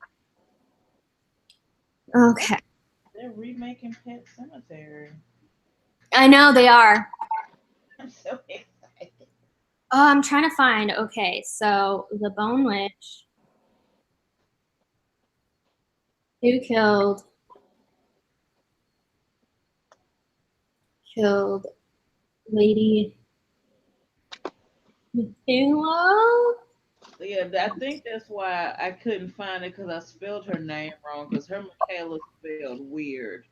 Okay. They're remaking Pet Cemetery. I know they are. I'm so excited. Oh, I'm trying to find. Okay, so the Bone Witch. Who killed Lady Michaela? Yeah, I think that's why I couldn't find it because I spelled her name wrong because her Michaela spelled weird.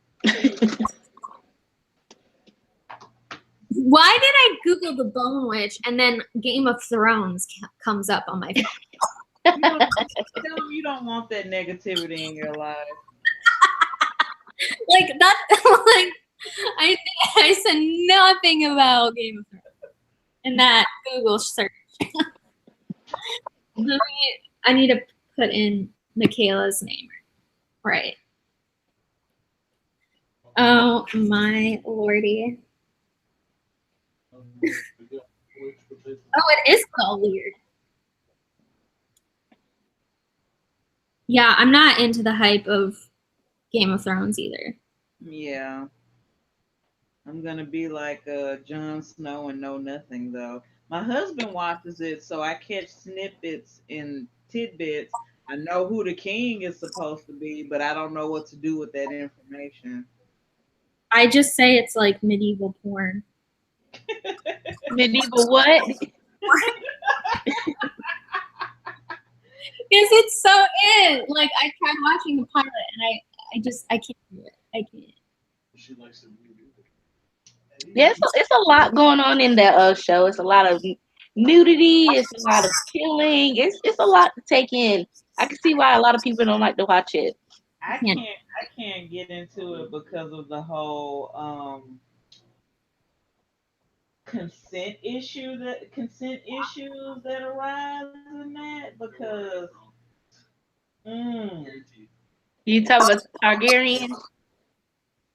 Why did I Google the Bone Witch and then Game of Thrones comes up on my phone? You don't want that negativity in your life. Like that, like I I said nothing about Game of Thrones in that Google search. I need to put in Michaela's name. Right. Oh my lordy. Oh, it is spelled weird. Yeah, I'm not into the hype of Game of Thrones either. Yeah. I'm gonna be like Jon Snow and know nothing though. My husband watches it, so I catch snippets and tidbits. I know who the king is supposed to be, but I don't know what to do with that information. I just say it's like medieval porn. Medieval what? Because it's so in. Like I tried watching the pilot and I can't do it. I can't. She likes to read it. Yeah, it's a lot going on in that show. It's a lot of nudity. It's a lot of killing. It's a lot to take in. I can see why a lot of people don't like to watch it. I can't get into it because of the whole consent issues that arise in that because mm, You talk about Targaryen.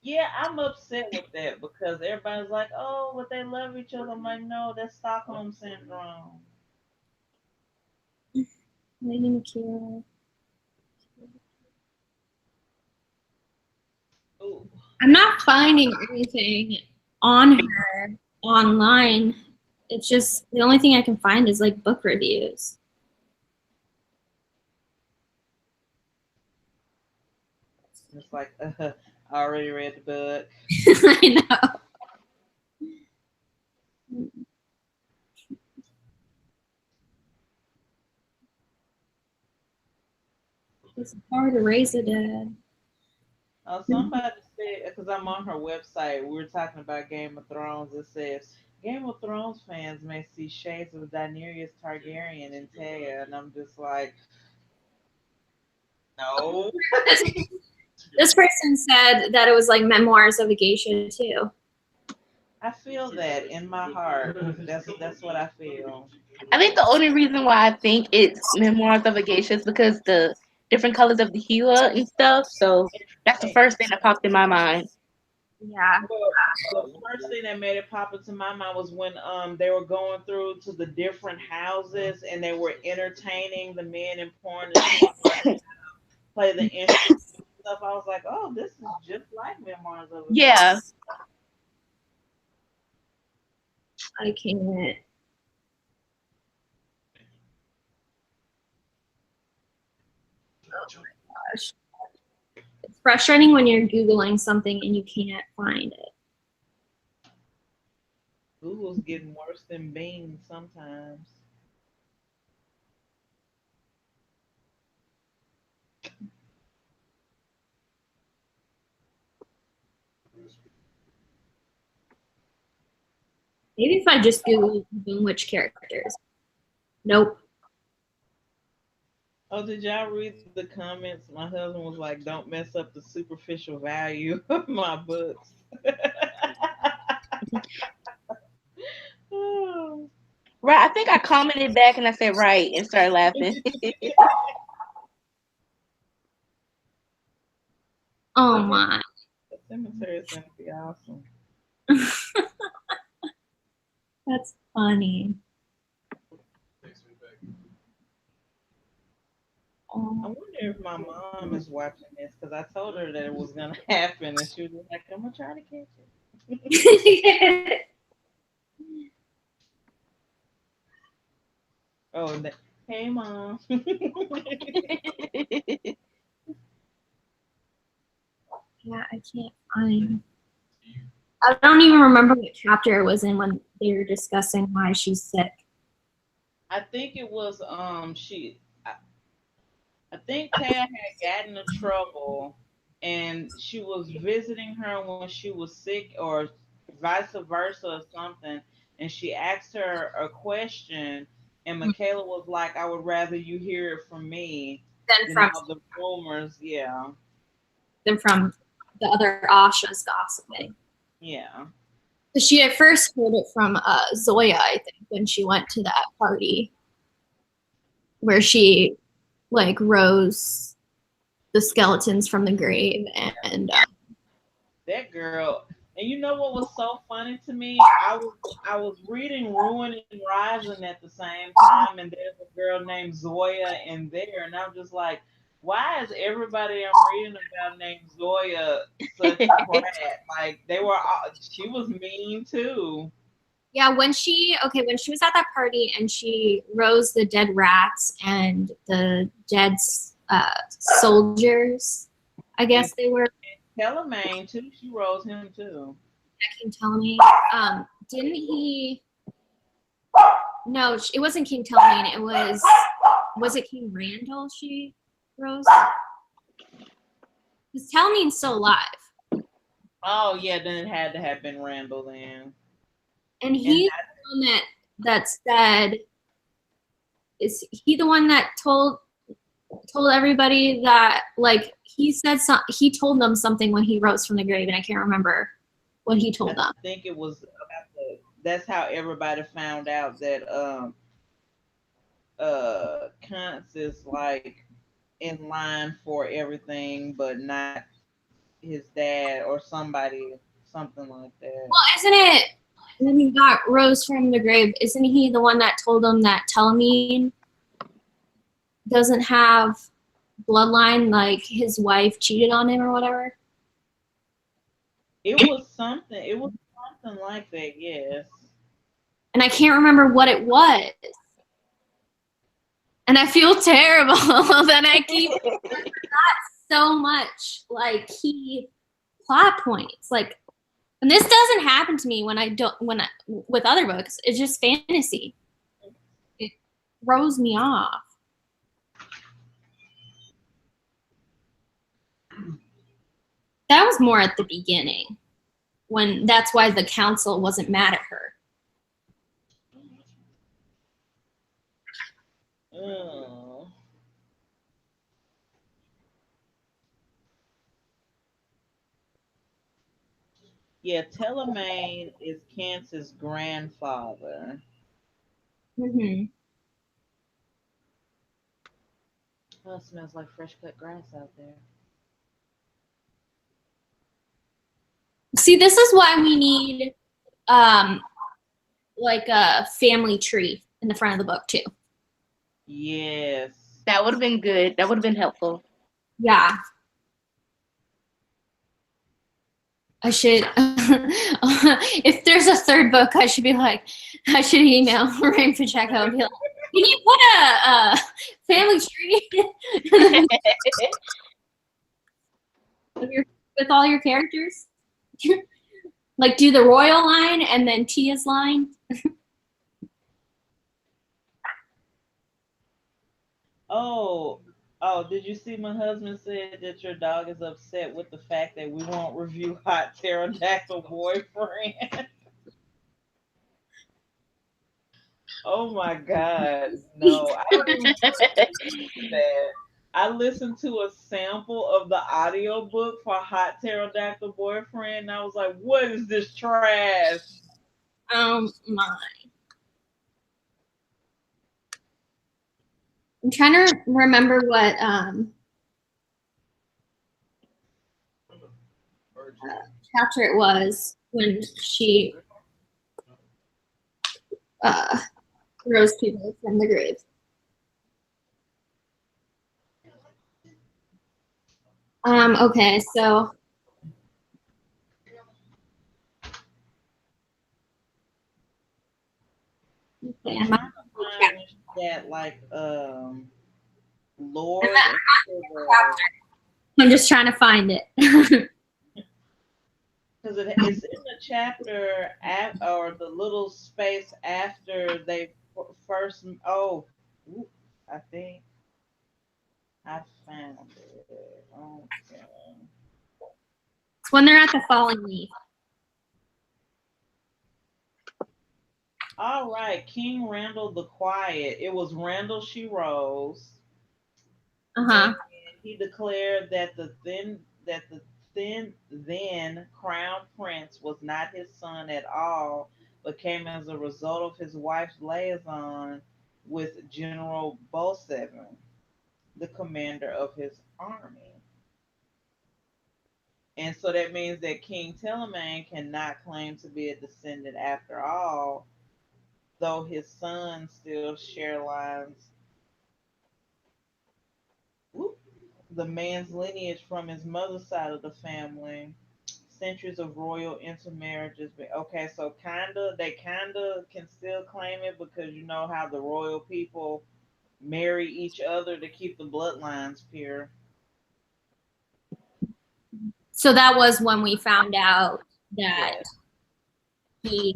yeah, I'm upset with that because everybody's like, oh, but they love each other. I'm like, no, that's Stockholm syndrome. Lady Michaela. Ooh. I'm not finding anything on her online. It's just the only thing I can find is like book reviews. It's like, I already read the book. I know. It's hard to raise a dad. Somebody said, because I'm on her website, we were talking about Game of Thrones. It says, Game of Thrones fans may see shades of Daenerys Targaryen in Taya. And I'm just like, no. This person said that it was like memoirs of a geisha too. I feel that in my heart. That's what I feel. I think the only reason why I think it's Memoirs of a Geisha is because the different colors of the hue and stuff. So that's the first thing that popped in my mind. Yeah. Well, the first thing that made it pop into my mind was when they were going through to the different houses and they were entertaining the men and pouring the champagne, play the instruments and stuff. I was like, oh, this is just like Memoirs of a Geisha. Yeah. I can't. Gosh. It's frustrating when you're Googling something and you can't find it. Google's getting worse than Bing sometimes. Maybe if I just Google which characters. Nope. Oh, did y'all read the comments? My husband was like, don't mess up the superficial value of my books. Oh. Right. I think I commented back and I said right and started laughing. Oh my. The cemetery is going to be awesome. That's funny. I wonder if my mom is watching this because I told her that it was going to happen and she was like, I'm going to try to catch it. Oh, hey, Mom. Yeah, I can't find. I don't even remember what chapter it was in when they were discussing why she's sick. I think it was I think Taya had gotten in trouble and she was visiting her when she was sick or vice versa or something. And she asked her a question and Michaela was like, I would rather you hear it from me than all the rumors. Yeah. Than from the other Asha's gossiping. Yeah. Because she at first heard it from Zoya, I think, when she went to that party where she like rose the skeletons from the grave and That girl. And you know what was so funny to me? I was reading Ruin and Rising at the same time, and there's a girl named Zoya in there, and I'm just like, why is everybody I'm reading about named Zoya such a brat? Like they were, she was mean too. yeah, when she was at that party and she rose the dead rats and the dead soldiers, I guess they were. Telemaine too. She rose him too. King Ptolemy. Didn't he? No, it wasn't King Ptolemy. It was it King Randall? She rose. Because Ptolemy's still alive. Oh yeah, then it had to have been Randall then. And he's the one that said, is he the one that told everybody that like he said he told them something when he rose from the grave, and I can't remember what he told them. I think it was about that's how everybody found out that Kuntz is like in line for everything but not his dad or somebody, something like that. Well, isn't it when he got rose from the grave, isn't he the one that told them that Telemine doesn't have bloodline, like his wife cheated on him or whatever? It was something like that, yes. And I can't remember what it was. And I feel terrible that I keep so much like key plot points. Like, and this doesn't happen to me with other books. It's just fantasy. It throws me off. That was more at the beginning, when that's why the council wasn't mad at her. Oh. Yeah, Telemaine is Kantz's grandfather. Mm-hmm. Oh, it smells like fresh cut grass out there. See, this is why we need like a family tree in the front of the book too. Yes. That would have been good. That would have been helpful. Yeah. I should, if there's a third book, I should email Rain Pacheco and be like, can you put a family tree with all your characters? Like do the royal line and then Tia's line. Oh, did you see my husband said that your dog is upset with the fact that we won't review Hot Pterodactyl Boyfriend? Oh my God. No, I didn't even listen that. I listened to a sample of the audiobook for Hot Pterodactyl Boyfriend and I was like, what is this trash? Oh my. I'm trying to remember what chapter it was when she rose people from the grave. Okay, so okay, That like Lord. I'm just trying to find it. Because it's in the chapter or the little space after they first. Oh, I think I found it. Okay. It's when they're at the falling leaf. All right, King Randall the Quiet. It was Randall she rose. Uh-huh. And he declared that the then crown prince was not his son at all, but came as a result of his wife's liaison with General Bolsevin, the commander of his army. And so that means that King Telemane cannot claim to be a descendant after all, though his sons still share lines. Whoop, the man's lineage from his mother's side of the family. Centuries of royal intermarriages. But okay, so they kinda can still claim it because you know how the royal people marry each other to keep the bloodlines pure. So that was when we found out that Yeah, he,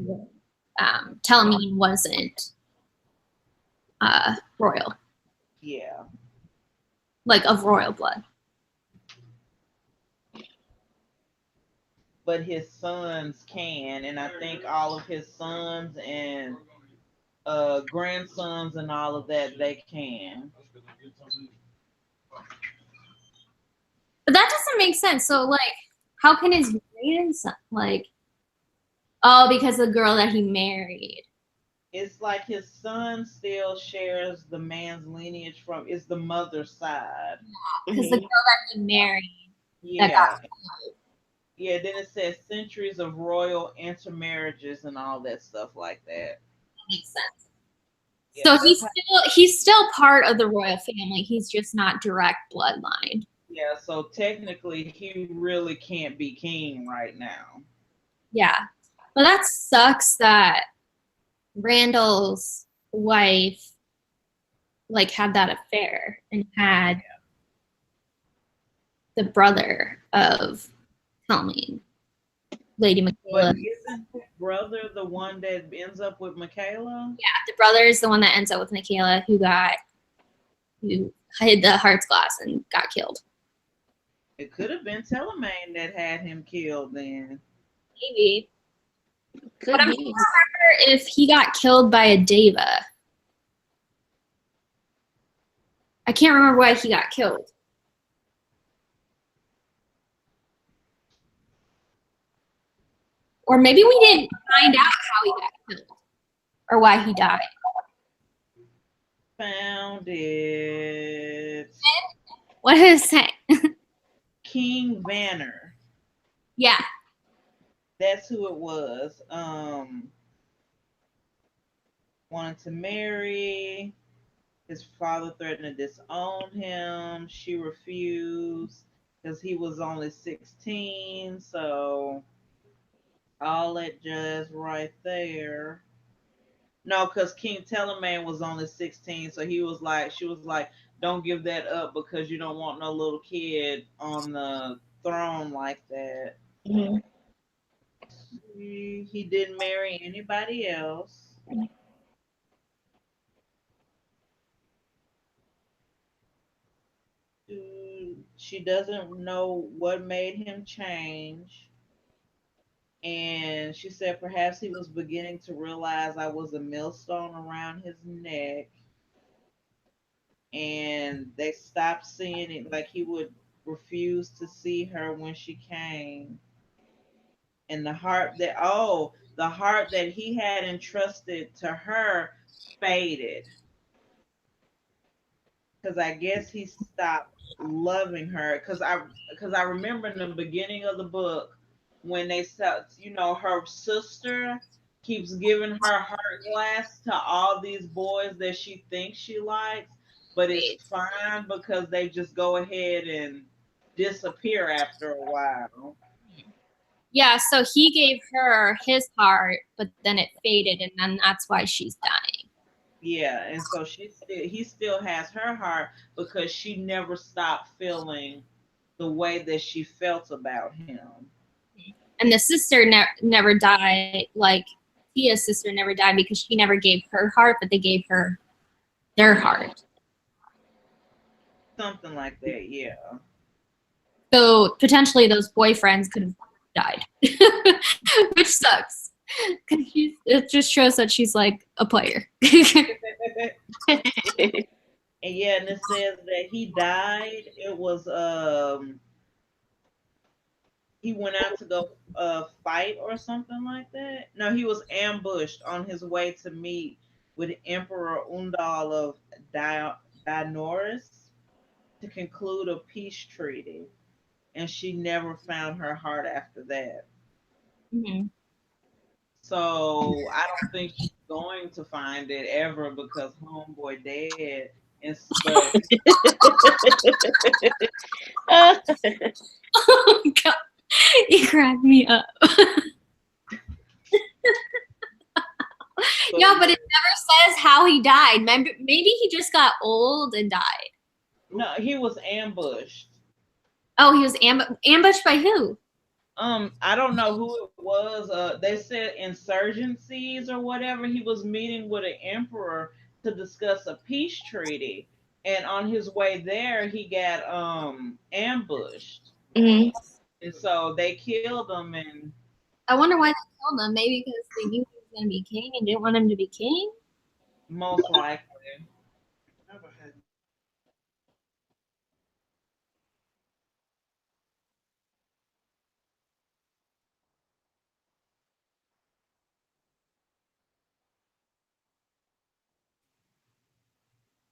Telamine wasn't royal, yeah. like of royal blood. But his sons can, and I think all of his sons and grandsons and all of that they can. But that doesn't make sense. So like, how can his grandson like? Oh, because the girl that he married. It's like his son still shares the man's lineage from it's the mother's side. Because the girl that he married that Yeah, got yeah. Then it says centuries of royal intermarriages and all that stuff like that. makes sense. Yeah, So that's how, he's still part of the royal family. He's just not direct bloodline. yeah. So technically, he really can't be king right now. Yeah. Well, that sucks that Randall's wife like had that affair and had the brother of Tommy, Lady But Michaela. isn't his brother the one that ends up with Michaela? Yeah, the brother is the one that ends up with Michaela, who hid the heart's glass and got killed. It could have been Telemane that had him killed then. Maybe. Could But I'm be. trying to remember if he got killed by a Deva. I can't remember why he got killed. Or maybe we didn't find out how he got killed or why he died. Found it. What does it say? King Vanner. Yeah. That's who it was. Wanted to marry. His father threatened to disown him. She refused because he was only 16. So all that jazz right there. No, because King Telemane was only 16. So she was like, don't give that up because you don't want no little kid on the throne like that. Mhm. He didn't marry anybody else. She doesn't know what made him change. And she said perhaps he was beginning to realize I was a millstone around his neck. And they stopped seeing it, like he would refuse to see her when she came. And the heart that he had entrusted to her faded. Because I guess he stopped loving her. Because I remember in the beginning of the book when they said, her sister keeps giving her heart glass to all these boys that she thinks she likes, but it's Wait. fine because they just go ahead and disappear after a while. Yeah, so he gave her his heart, but then it faded, and then that's why she's dying. Yeah, and so he still has her heart because she never stopped feeling the way that she felt about him. And the sister never died, like Tia's sister never died because she never gave her heart, but they gave her their heart. Something like that, yeah. So potentially those boyfriends could have died, which sucks. Because it just shows that she's like a player. And yeah, and it says that he died. It was he went out to go fight or something like that. No, he was ambushed on his way to meet with Emperor Undal of Dinoris to conclude a peace treaty, and she never found her heart after that. Mm-hmm. So I don't think she's going to find it ever because homeboy dead. But Oh God, you cracked me up. Yeah, but it never says how he died. Maybe he just got old and died. no, he was ambushed. Oh, he was ambushed by who? I don't know who it was. They said insurgencies or whatever. He was meeting with an emperor to discuss a peace treaty, and on his way there, he got ambushed, Mhm. and so they killed him. And I wonder why they killed him. Maybe because they knew he was going to be king and didn't want him to be king. most likely, Never had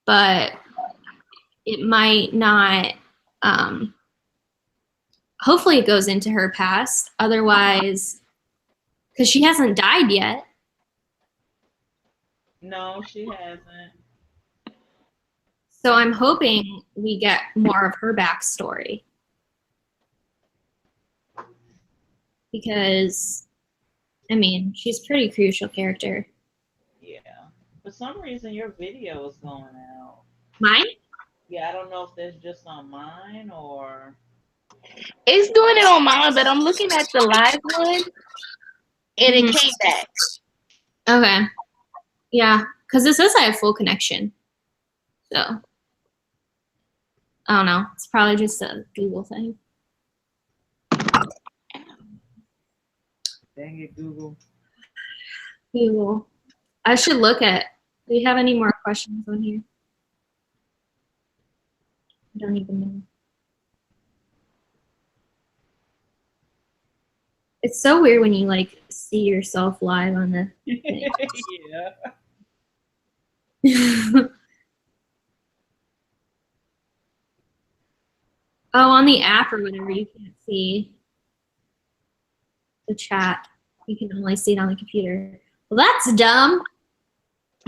But it might not. Um, Hopefully, it goes into her past. Otherwise, because she hasn't died yet. no, she hasn't. So I'm hoping we get more of her backstory. Because, I mean, she's a pretty crucial character. Yeah. For some reason, your video is going out. Mine? Yeah, I don't know if that's just on mine or. It's doing it on mine, but I'm looking at the live one, and it came back. Okay. Yeah, because it says I have full connection. So, I don't know. It's probably just a Google thing. Dang it, Google. Google. I should look at. Do you have any more questions on here? I don't even know. It's so weird when you like see yourself live on the thing. Yeah. Oh, on the app or whatever, you can't see the chat. You can only see it on the computer. Well, that's dumb.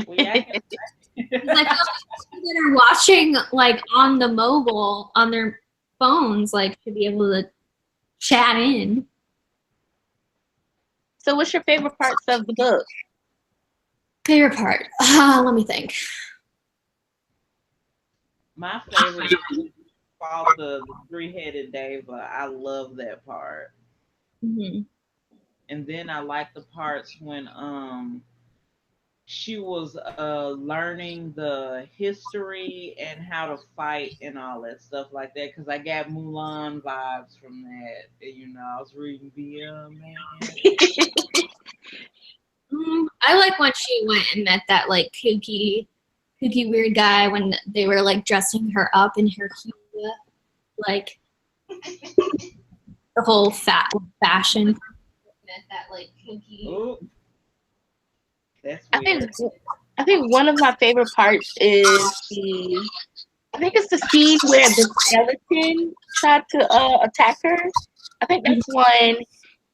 Well, yeah, I can. It's like people that are watching like on the mobile on their phones, like should be able to chat in. So, what's your favorite parts of the book? Favorite part? Let me think. My favorite is called the three-headed Deva. I love that part. Mm-hmm. And then I like the parts when she was learning the history and how to fight and all that stuff like that. Because I got Mulan vibes from that. You know, I was reading Be a Man. I like when she went and met that like kooky weird guy when they were like dressing her up in her cute, like the whole fashion. Met that like kooky. Ooh, that's I weird. think one of my favorite parts is I think it's the scene where the skeleton tried to attack her. I think that's one,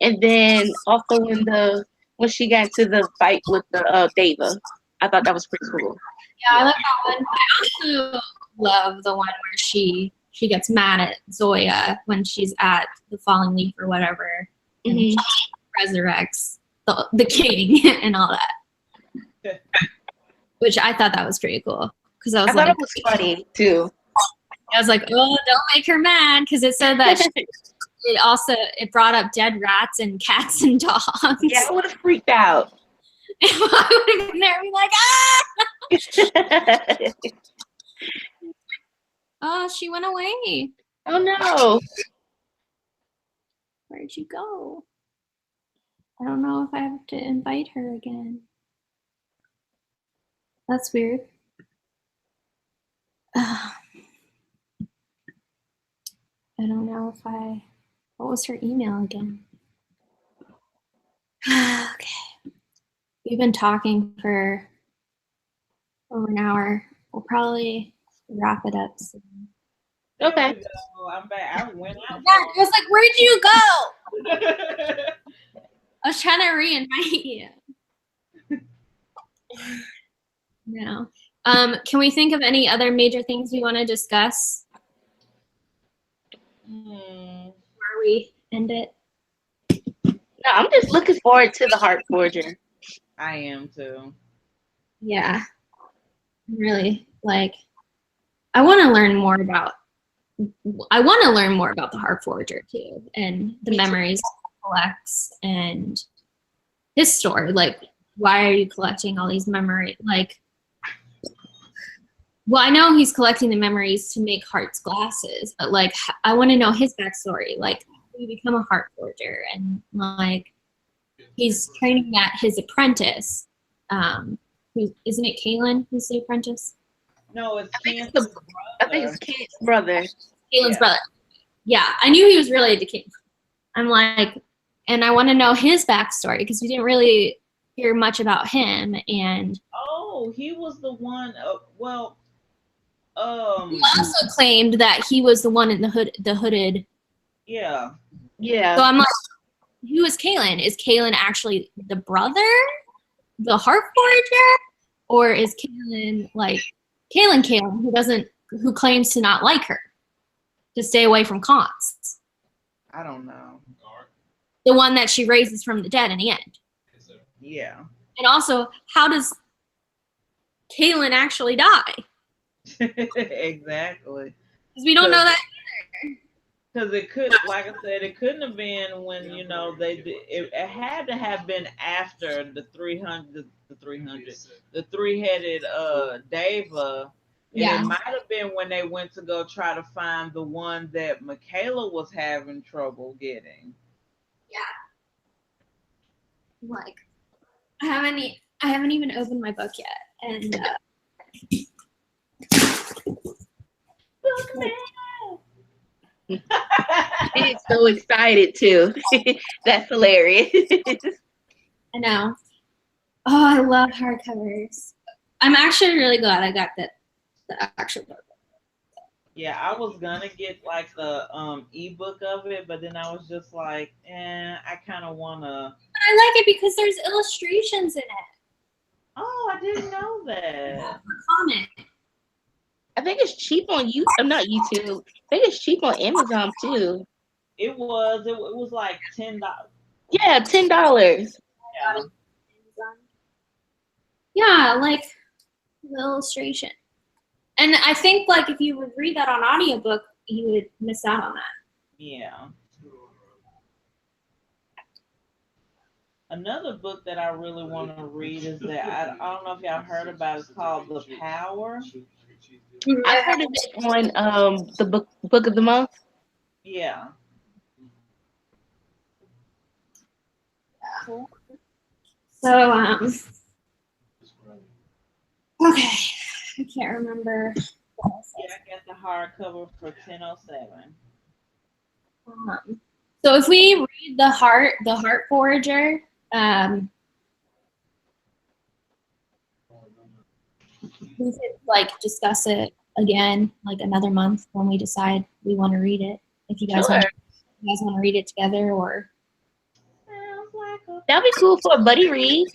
and then also when she got into the fight with the Deva. I thought that was pretty cool. Yeah, I like that one. I also love the one where she gets mad at Zoya when she's at the falling leaf or whatever, and she resurrects the king and all that. Which I thought that was pretty cool because I was thought like, it was funny too. I was like, oh, don't make her mad because it said that it brought up dead rats and cats and dogs. Yeah, I would have freaked out. I would have been there and be like, ah! Oh, she went away. Oh no. Where'd you go? I don't know if I have to invite her again. That's weird. I don't know if I What was her email again? Okay. We've been talking for over an hour. We'll probably wrap it up soon. Okay. I'm back. I went. I was like, where'd you go? I was trying to reinvite you. No. Can we think of any other major things we want to discuss before we end it? No, I'm just looking forward to the Heart Forger. I am too. Yeah. Really, like, I want to learn more about the Heart Forger too, and the memories he collects and his story. Like, why are you collecting all these memories? Like, well, I know he's collecting the memories to make Heart's glasses, but like, I want to know his backstory. Like, how did he become a Heart Forger? And like, he's training at his apprentice. Isn't it Kaylin who's the apprentice? No, it's Ken's I think it's Ken's brother. Kaylin's brother. Yeah, I knew he was related to King. I'm like, and I want to know his backstory because we didn't really hear much about him. And he was the one. he also claimed that he was the one in the hooded. Yeah. Yeah. So I'm like, who is Kaylin? Is Kaylin actually the brother, the Heart Forger, or is Kaylin like Kaylin who claims to not like her, to stay away from cons? I don't know. The one that she raises from the dead in the end. Yeah. And also, how does Kaylin actually die? Exactly. Because we don't know that. Because it could, like I said, it couldn't have been when they did. It had to have been after the 3-headed Deva. Yeah. And it might have been when they went to go try to find the one that Michaela was having trouble getting. Yeah. Like, I haven't even opened my book yet, and She's so excited too. That's hilarious. I know. Oh, I love hardcovers. I'm actually really glad I got the actual book. Yeah, I was gonna get like the ebook of it, but then I was just like, I kind of wanna. I like it because there's illustrations in it. Oh, I didn't know that. Comic. I think it's cheap on YouTube. I'm not YouTube. I think it's cheap on Amazon too. It was. It was like $10. Yeah, $10. Yeah. Yeah, like the illustration. And I think like if you would read that on audiobook, you would miss out on that. Yeah. Another book that I really want to read is that I don't know if y'all heard about. It's called The Power. I heard of it on the book of the month. Yeah. So okay, I can't remember. Yeah, I got the hardcover for $10.07. So if we read the Heart Forager, we could like discuss it again like another month when we decide we want to read it. If you guys want to read it together, or That'd be cool for a buddy read.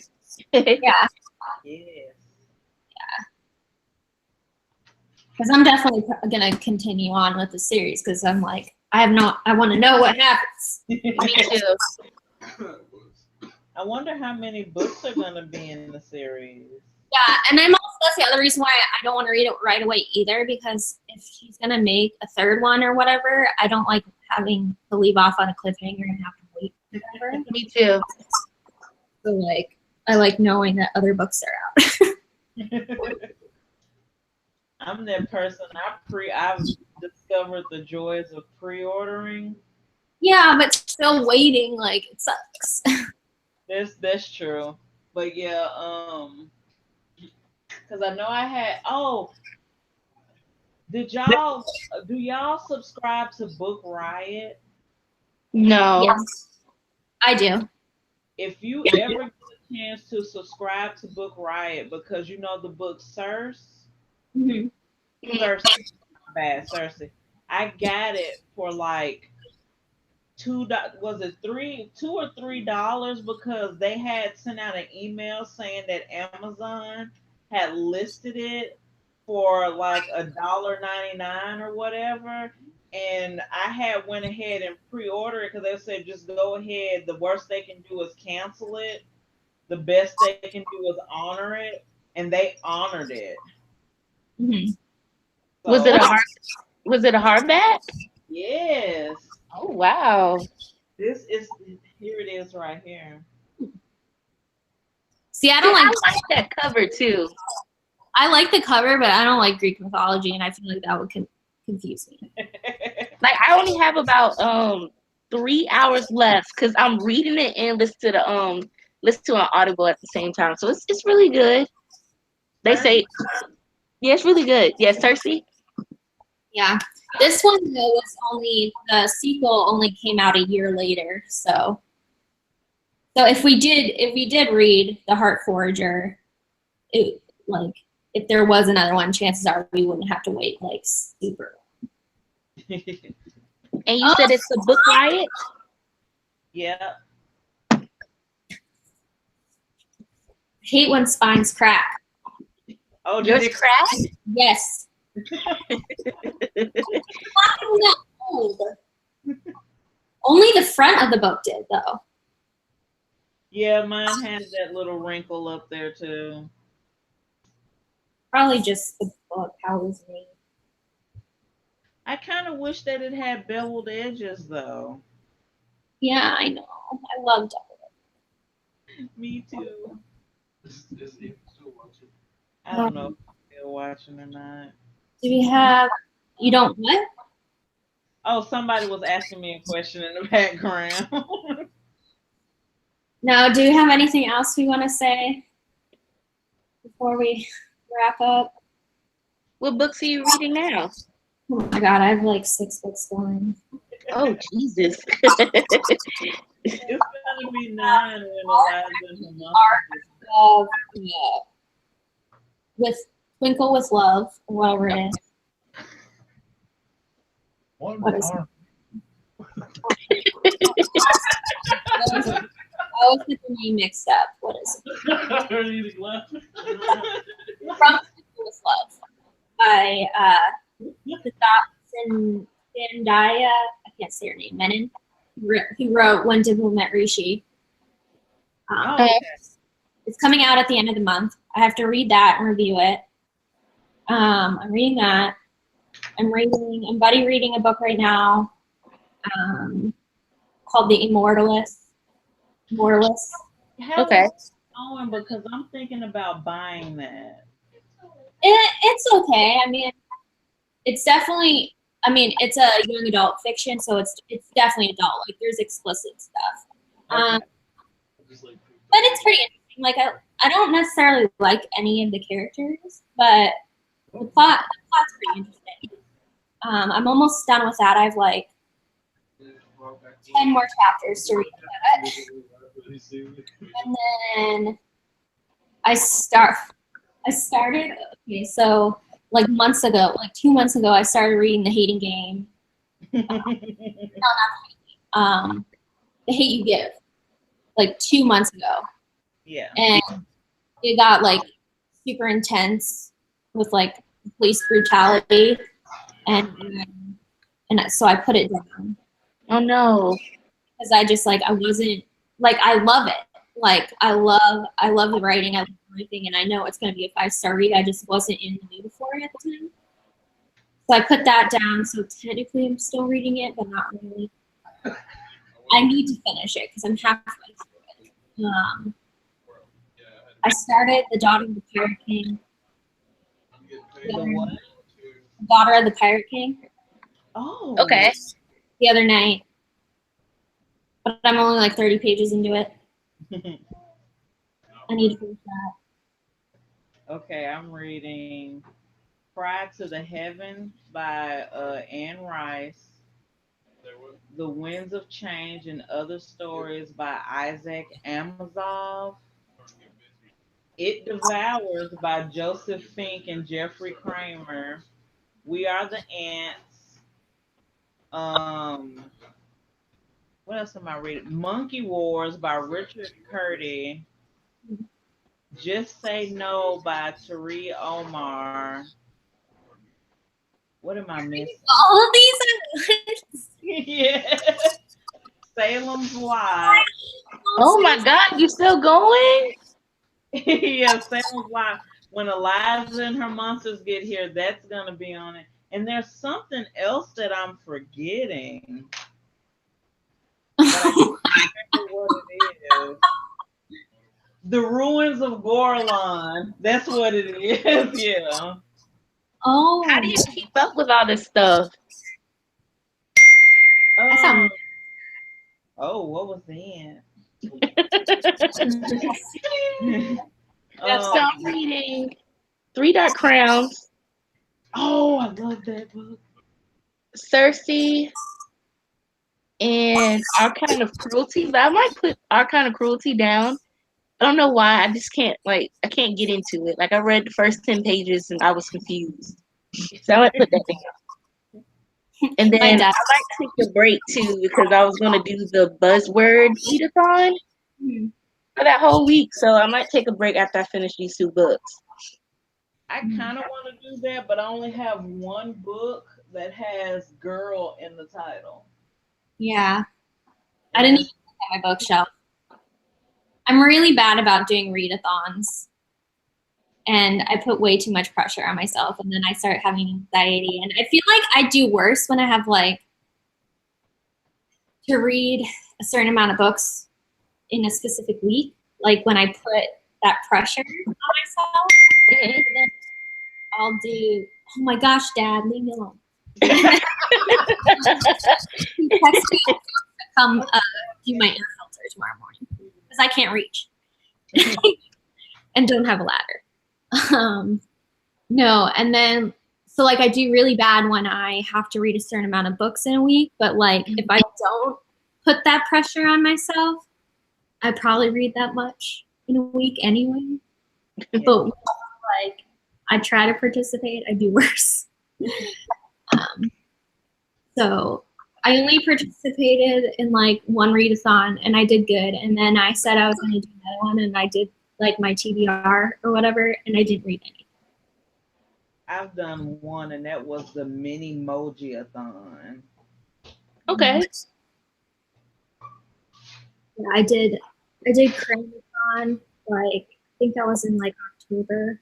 yeah. Yes. Because I'm definitely gonna continue on with the series because I'm like I want to know what happens. Me too. I wonder how many books are gonna be in the series. Yeah, and that's the other reason why I don't want to read it right away either, because if she's gonna make a third one or whatever, I don't like having to leave off on a cliffhanger and have to wait or whatever. Me too. So like I like knowing that other books are out. I'm that person. I've discovered the joys of pre-ordering. Yeah, but still waiting, like it sucks. That's true. But yeah, because I know I had. Oh, do y'all subscribe to Book Riot? No. Yes, I do. If you ever get a chance to subscribe to Book Riot, because you know the book Circe, Hmm. Circe, bad Cersei. I got it for like was it $2 or $3 because they had sent out an email saying that Amazon had listed it for like $1.99 or whatever. And I had went ahead and pre-ordered it because they said just go ahead. The worst they can do is cancel it. The best they can do is honor it, and they honored it. Hmm. Was it So a hard? Was it a hardback? yes, Oh wow. this is here. It is right here. See, I See, don't like. I like that cover too. I like the cover, but I don't like Greek mythology, and I feel like that would confuse me. Like I only have about 3 hours left because I'm reading it and listen to an audible at the same time. So it's really good. They say yeah, it's really good. Yes, Cersei. Yeah, this one though was only the sequel only came out a year later. So if we did read The Heart Forager, it like if there was another one, chances are we wouldn't have to wait like super. And you said it's the Book Riot. Yeah. I hate when spines crack. Oh, did Yours it? cracked? Yes. Not even that old. Only the front of the book did though. Yeah, mine has that little wrinkle up there too. Probably just the book, how it was made. I kind of wish that it had beveled edges though. Yeah, I know. I loved Me too. I it. don't know if I'm still watching or not. Do we have? You don't what? Oh, somebody was asking me a question in the background. No. Do we have anything else we want to say before we wrap up? What books are you reading now? Oh my god, I have like 6 books going. Oh Jesus. It's gonna be 9 when Eliza and her mom. Yeah, with Twinkle with Love, or whatever it is. What is it? I always get the name mixed up. What is it? From Twinkle with Love by Zendaya. I can't say her name. Menon. He wrote When Dimple Met Rishi. Oh, okay. It's coming out at the end of the month. I have to read that and review it. I'm reading that. I'm buddy reading a book right now called The Immortalist. How Okay. is it going? Because I'm thinking about buying that. It's okay. I mean, it's definitely. I mean, it's a young adult fiction, so it's definitely adult. Like there's explicit stuff. Okay. But it's pretty interesting. Like I don't necessarily like any of the characters, but the plot's pretty interesting. I'm almost done with that. I have like 10 more chapters to read. And then I started. Okay, so like months ago, like 2 months ago, I started reading The Hating Game. The Hate You Give, like 2 months ago, Yeah. and it got like super intense with like police brutality, and so I put it down Oh no. because I just like I wasn't like I love it. Like I love the writing, I love everything, and I know it's gonna be a 5-star read. I just wasn't in the mood for it at the time. So I put that down. So technically I'm still reading it, but not really. I need to finish it because I'm halfway through it. I started The Daughter of the Pirate King. The what? Daughter of the Pirate King Oh. Okay. the other night, but I'm only like 30 pages into it. I need to finish that. Okay, I'm reading Cry to the Heaven by Anne Rice. The Winds of Change and Other Stories by Isaac Asimov. It Devours by Joseph Fink and Jeffrey Kramer. We Are the Ants. Um, what else am I reading? Monkey Wars by Richard Curtis. Just Say No by Tari Omar. What am I missing? All of these are good. Yeah. Salem's Lot. Oh my God, you still going? Yeah, Salem's Lot. When Eliza and her monsters get here, that's gonna be on it. And there's something else that I'm forgetting, but I can't remember what it is. The Ruins of Gorlon. That's what it is. Yeah. How Oh, do you keep up with all this stuff? I Um. found Oh, what was the end? So um. I'm reading Three Dark Crowns, Oh, I love that book. Cersei, and Our Kind of Cruelty. But I might put Our Kind of Cruelty down. I don't know why. I just can't I can't get into it. Like I read the first 10 pages and I was confused. So I might put that down. And my then dad. I might take a break too because I was gonna do the buzzword eat-a-thon for that whole week. So I might take a break after I finish these 2 books. I kind of want to do that, but I only have one book that has "girl" in the title. Yeah, I And didn't even that's look at my bookshelf. I'm really bad about doing readathons, and I put way too much pressure on myself, and then I start having anxiety. And I feel like I do worse when I have like to read a certain amount of books in a specific week. Like when I put that pressure on myself, and then I'll do. Oh my gosh, Dad, leave me alone. He texts me to come do my air filter tomorrow morning because I can't reach and don't have a ladder. No, and then so like I do really bad when I have to read a certain amount of books in a week, but like if I don't put that pressure on myself, I probably read that much in a week anyway. yeah. But like I try to participate, I do worse. So I only participated in like one readathon and I did good. And then I said I was going to do another one and I did like my TBR or whatever and I didn't read any. I've done one, and that was the mini Moji-a-thon. Okay. Yeah, I did Crane-a-thon, like I think that was in like October.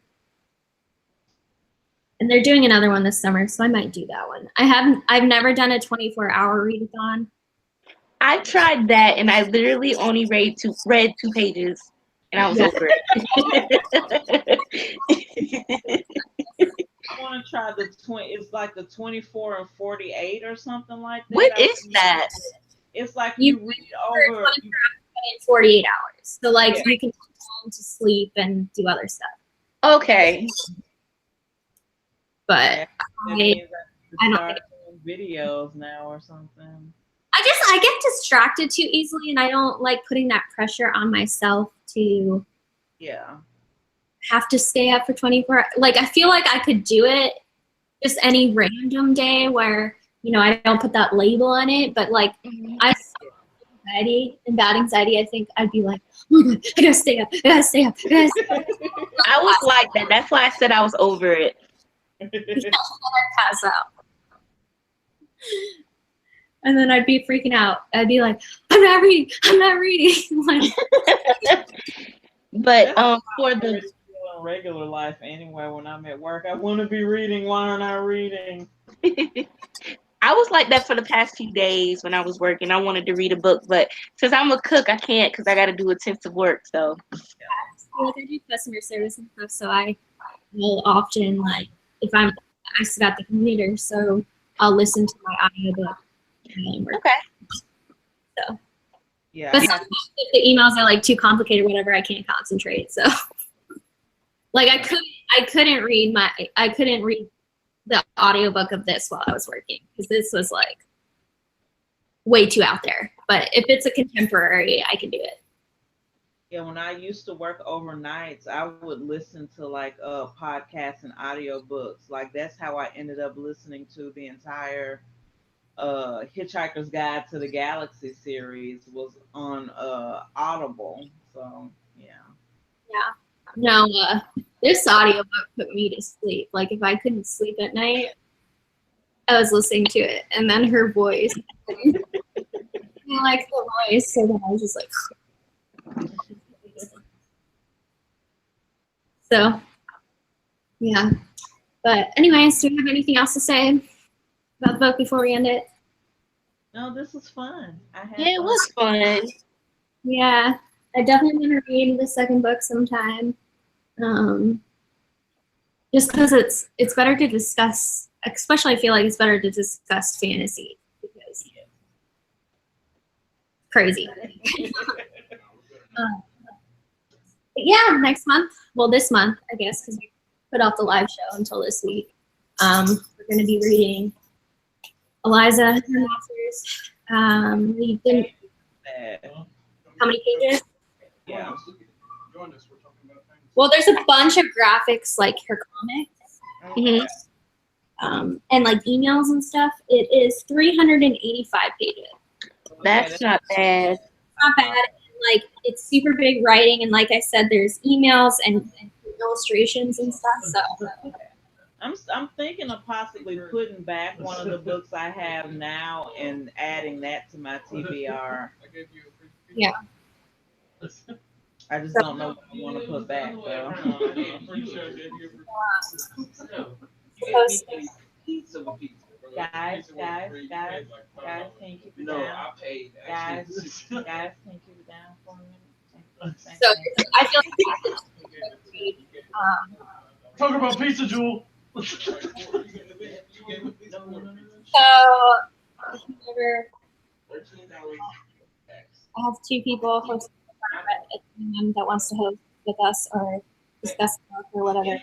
And they're doing another one this summer, so I might do that one. I've never done a 24-hour readathon. I tried that and I literally only read 2 pages and I was over it. I want to try the 20. It's like the 24 and 48 or something like that. What is that? It's like You you read over. in 48 hours. So like Yeah. you can take time to sleep and do other stuff. Okay. But That means I I don't start doing videos now or something. I get distracted too easily and I don't like putting that pressure on myself to Yeah. have to stay up for 24 hours. Like I feel like I could do it just any random day where, you know, I don't put that label on it, but like I anxiety and bad anxiety, I think I'd be like, oh my God, I gotta stay up, I gotta stay up, I gotta stay up. I was like that. That's why I said I was over it. Pass out. And then I'd be freaking out. I'd be like, I'm not reading. Like, But That's for I the already feel in regular life anyway. When I'm at work, I want to be reading. Why aren't I reading? I was like that for the past few days when I was working. I wanted to read a book, but since I'm a cook, I can't because I got to do intensive work. So like I do customer service and stuff, so I will often like if I sit at the computer, so I'll listen to my audiobook. okay. So, Yeah. but sometimes if the emails are like too complicated, or whatever, I can't concentrate. So, like I couldn't read the audiobook of this while I was working because this was like way too out there. But if it's a contemporary, I can do it. Yeah, when I used to work overnights, I would listen to like podcasts and audiobooks. Like that's how I ended up listening to the entire Hitchhiker's Guide to the Galaxy series was on Audible. So yeah. Yeah. No, this audiobook put me to sleep. Like if I couldn't sleep at night, I was listening to it, and then her voice. I like the voice, so then I was just like. So, yeah. But anyways, do you have anything else to say about the book before we end it? No, this was fun. I had Yeah, it was fun. Yeah, I definitely want to read the second book sometime. Just because it's better to discuss, especially I feel like it's better to discuss fantasy because it's crazy. But yeah, next month, well, this month, I guess, because we put off the live show until this week. We're going to be reading Eliza and her authors. We didn't. How many pages? Yeah. Well, there's a bunch of graphics, like her comics, and like emails and stuff. It is 385 pages. That's not bad. Not bad. Like it's super big writing, and like I said, there's emails and illustrations and stuff. So I'm thinking of possibly putting back one of the books I have now and adding that to my TBR. Yeah. I just don't know what I want to put back though. Guys, can you keep it down? Guys, can you keep it down for a minute? So I feel Talk about pizza, Jewel. so. Whenever I have two people hosting that wants to host with us or discuss the book or whatever.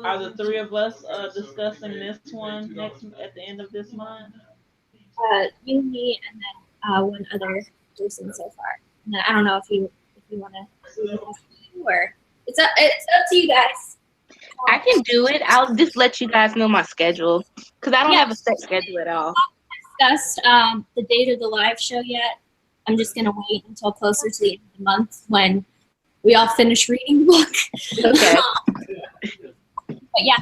Are the three of us discussing this one next at the end of this month? You, me, and then one other person so far. And then I don't know if you want to or it's up to you guys. I can do it. I'll just let you guys know my schedule because I don't have a set schedule at all. Discussed the date of the live show yet. I'm just gonna wait until closer to the end of the month when we all finish reading the book. Okay. But yeah,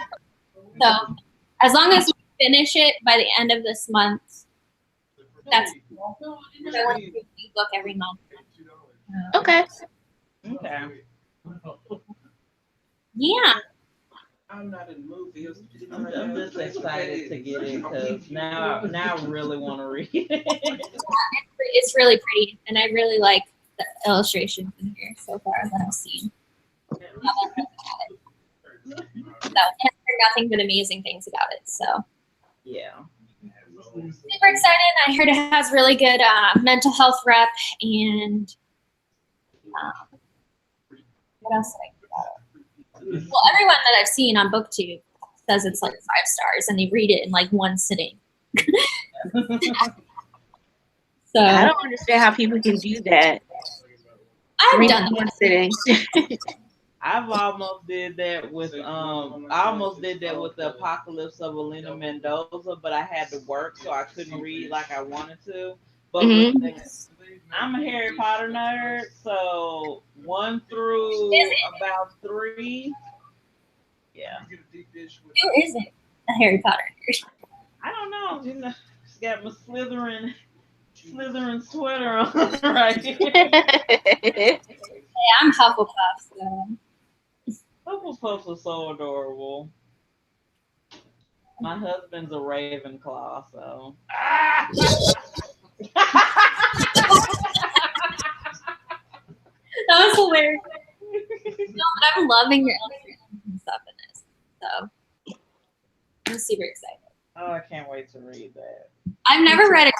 so as long as we finish it by the end of this month, that's cool. I want to read a book every month. Okay. Okay. Yeah. I'm not in the movie. I'm just excited to get it because now I really want to read it. It's really pretty, and I really like the illustrations in here so far that I've seen. So, and I've heard nothing but amazing things about it. So Yeah. super excited. I heard it has really good mental health rep, and what else did I hear about it? Well, everyone that I've seen on BookTube says it's like 5 stars, and they read it in like one sitting. So I don't understand how people can do that. I've Read done in one that. sitting. I've almost did that with I almost did that with the Apocalypse of Elena Mendoza, but I had to work, so I couldn't read like I wanted to. But I'm a Harry Potter nerd, so 1 through about 3. Yeah. Who isn't a Harry Potter nerd? I don't know. You know, she's got my Slytherin sweater on right here. Hey, I'm Hufflepuff, so. Hufflepuffs are so adorable. My husband's a Ravenclaw, so. That was hilarious. No, but I'm loving your illustrations and stuff in this. So I'm super excited. Oh, I can't wait to read that. I've never read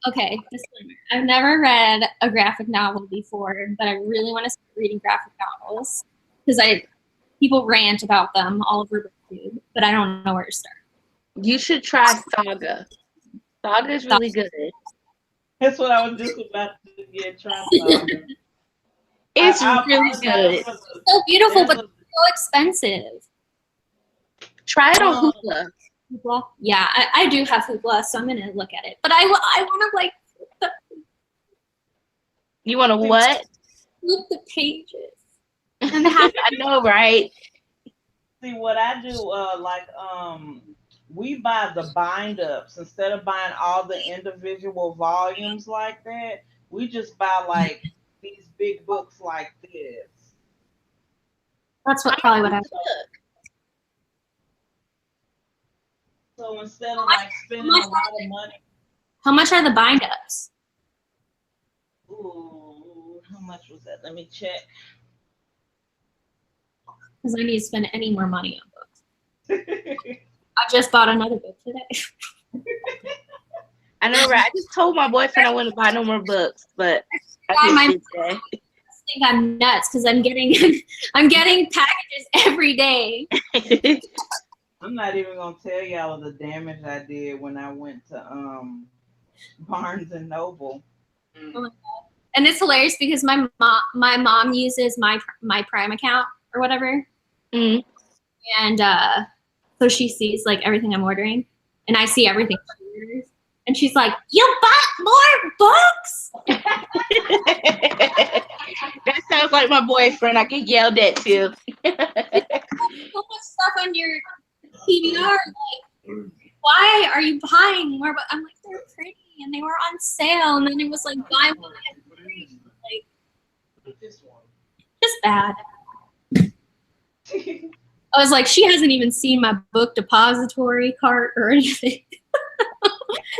disclaimer. I've never read a graphic novel before, but I really want to start reading graphic novels because people rant about them all over YouTube, but I don't know where to start. You should try Saga. Saga's really good. That's what I was just about to get. Try Saga. It's I really apologize good. for the, So beautiful, there's but so expensive. Try it on Um, Hoopla. Hoopla? Yeah, I do have Hoopla, so I'm gonna look at it. But I want to like You want to what? flip the pages. I know, right? see what I do, we buy the bind ups instead of buying all the individual volumes like that. We just buy like these big books like this. That's How what much probably is what I. the book? So instead of like spending a lot of money, How much are the bind ups? ooh, how much was that? Let me check. Because I need to spend any more money on books. I just bought another book today. I know, right? I just told my boyfriend I wouldn't buy no more books, but I my just did that. I think I'm nuts because I'm getting I'm getting packages every day. I'm not even gonna tell y'all the damage I did when I went to Barnes and Noble. And it's hilarious because my mom uses my Prime account or whatever, Mm. and so she sees like everything I'm ordering, and I see everything she orders, and she's like, "You bought more books?" That sounds like my boyfriend. I get yelled at too. So much stuff on your PVR. Like, why are you buying more? But I'm like, they're pretty and they were on sale, and then it was like buy one get free. Like, just bad. I was like, she hasn't even seen my book depository cart or anything.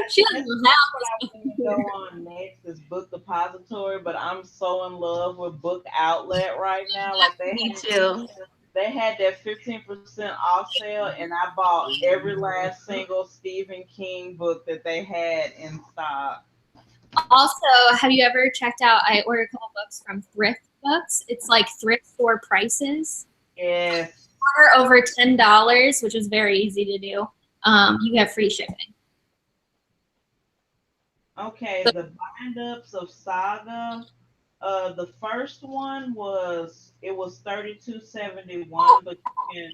She doesn't know how. I'm gonna go on next is Book Depository, but I'm so in love with Book Outlet right now. Like Me too. they had that 15% off sale, and I bought every last single Stephen King book that they had in stock. Also, have you ever checked out? I ordered a couple books from Thrift Books. It's like thrift store prices. Yes. Order over $10, which is very easy to do. You have free shipping. Okay, the bind ups of Saga. The first one was $32.71, but you can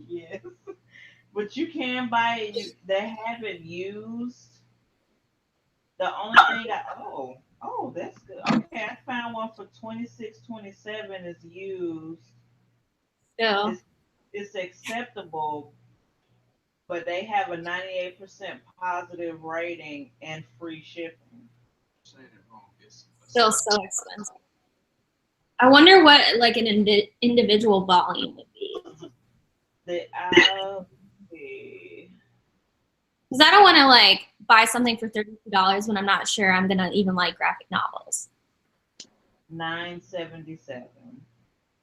yes, but you can buy it. They have it used. The only thing that's good. Okay, I found one for 26.27 is used. So It's acceptable, but they have a 98% positive rating and free shipping. still so expensive. I wonder what like an individual volume would be. Because Because I don't want to like buy something for $32 when I'm not sure I'm gonna even like graphic novels. $9.77.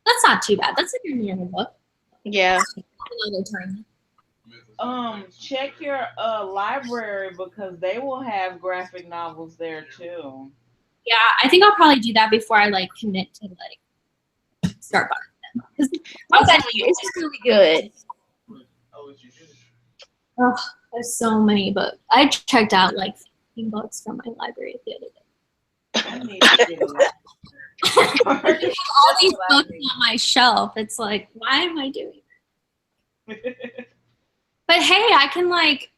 That's not too bad. That's like a normal book. Yeah. Another turn. Check your library because they will have graphic novels there too. Yeah, I think I'll probably do that before I like commit to like start buying them. 'Cause I'm telling you, it's really good. oh, there's so many books. I checked out like 15 books from my library the other day. I need to get a library. All these books on my shelf. It's like, why am I doing it? But hey, I can like,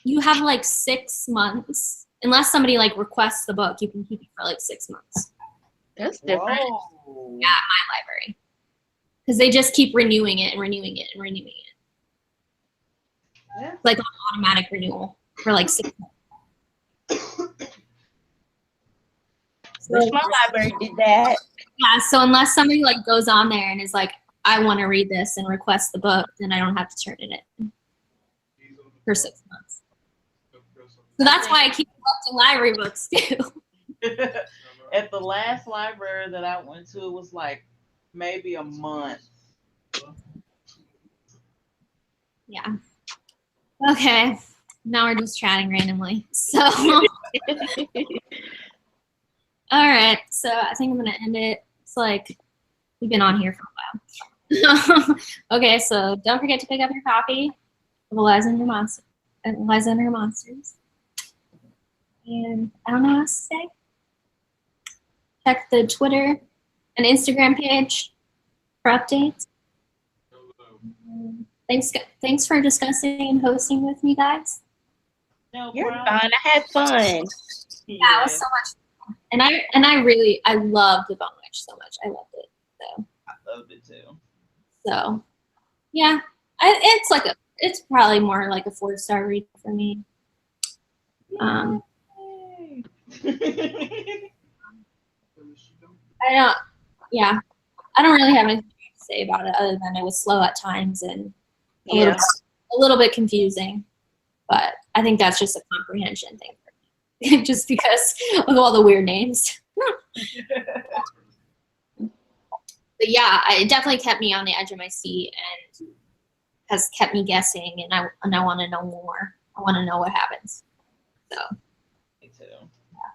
you have like 6 months. Unless somebody like requests the book, you can keep it for like 6 months. That's different. Whoa. Yeah, my library. Because they just keep renewing it and renewing it and renewing it. That's It's like an automatic renewal for like 6 months. So, Wish my library did that. yeah, so unless somebody like goes on there and is like, I want to read this and request the book, then I don't have to turn it in for 6 months. So that's why I keep collecting library books too. At the last library that I went to, it was like maybe a month. Yeah. Okay. Now we're just chatting randomly. So, all right. So I think I'm going to end it. It's like we've been on here for a while. Okay. So don't forget to pick up your copy of Eliza and your Monster. at Liza and Her Monsters. And I don't know what else to say. Check the Twitter and Instagram page for updates. Thanks for discussing and hosting with me, guys. No You're problem. fine. I had fun. Yeah, it was so much fun. And I loved the Bone Witch so much. I loved it. So I loved it too. So, yeah, it's probably more like a 4-star read for me. I don't really have anything to say about it other than it was slow at times and a little bit confusing. But I think that's just a comprehension thing for me, just because of all the weird names. But yeah, it definitely kept me on the edge of my seat and has kept me guessing, and I want to know more. I want to know what happens. So Me too. Yeah.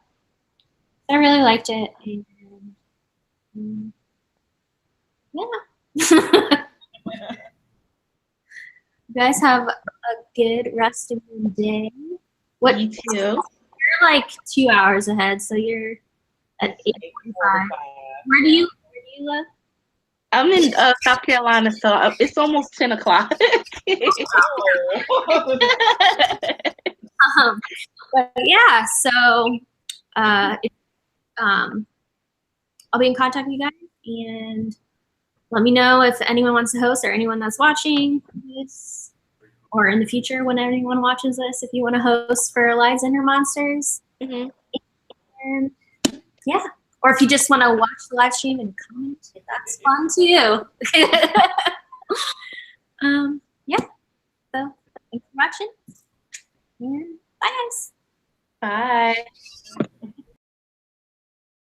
I really liked it. And, yeah. You guys have a good rest of your day. What? You too. You're like 2 hours ahead, so you're at 8:45. Where do you live? I'm in South Carolina, so it's almost 10 o'clock. But yeah, so I'll be in contact with you guys, and let me know if anyone wants to host or anyone that's watching this, or in the future when anyone watches this, if you want to host for Lives and Her Monsters. Mm-hmm. And yeah. Or if you just want to watch the live stream and comment, that's fun too. Yeah. So thanks for watching. And bye guys. Bye.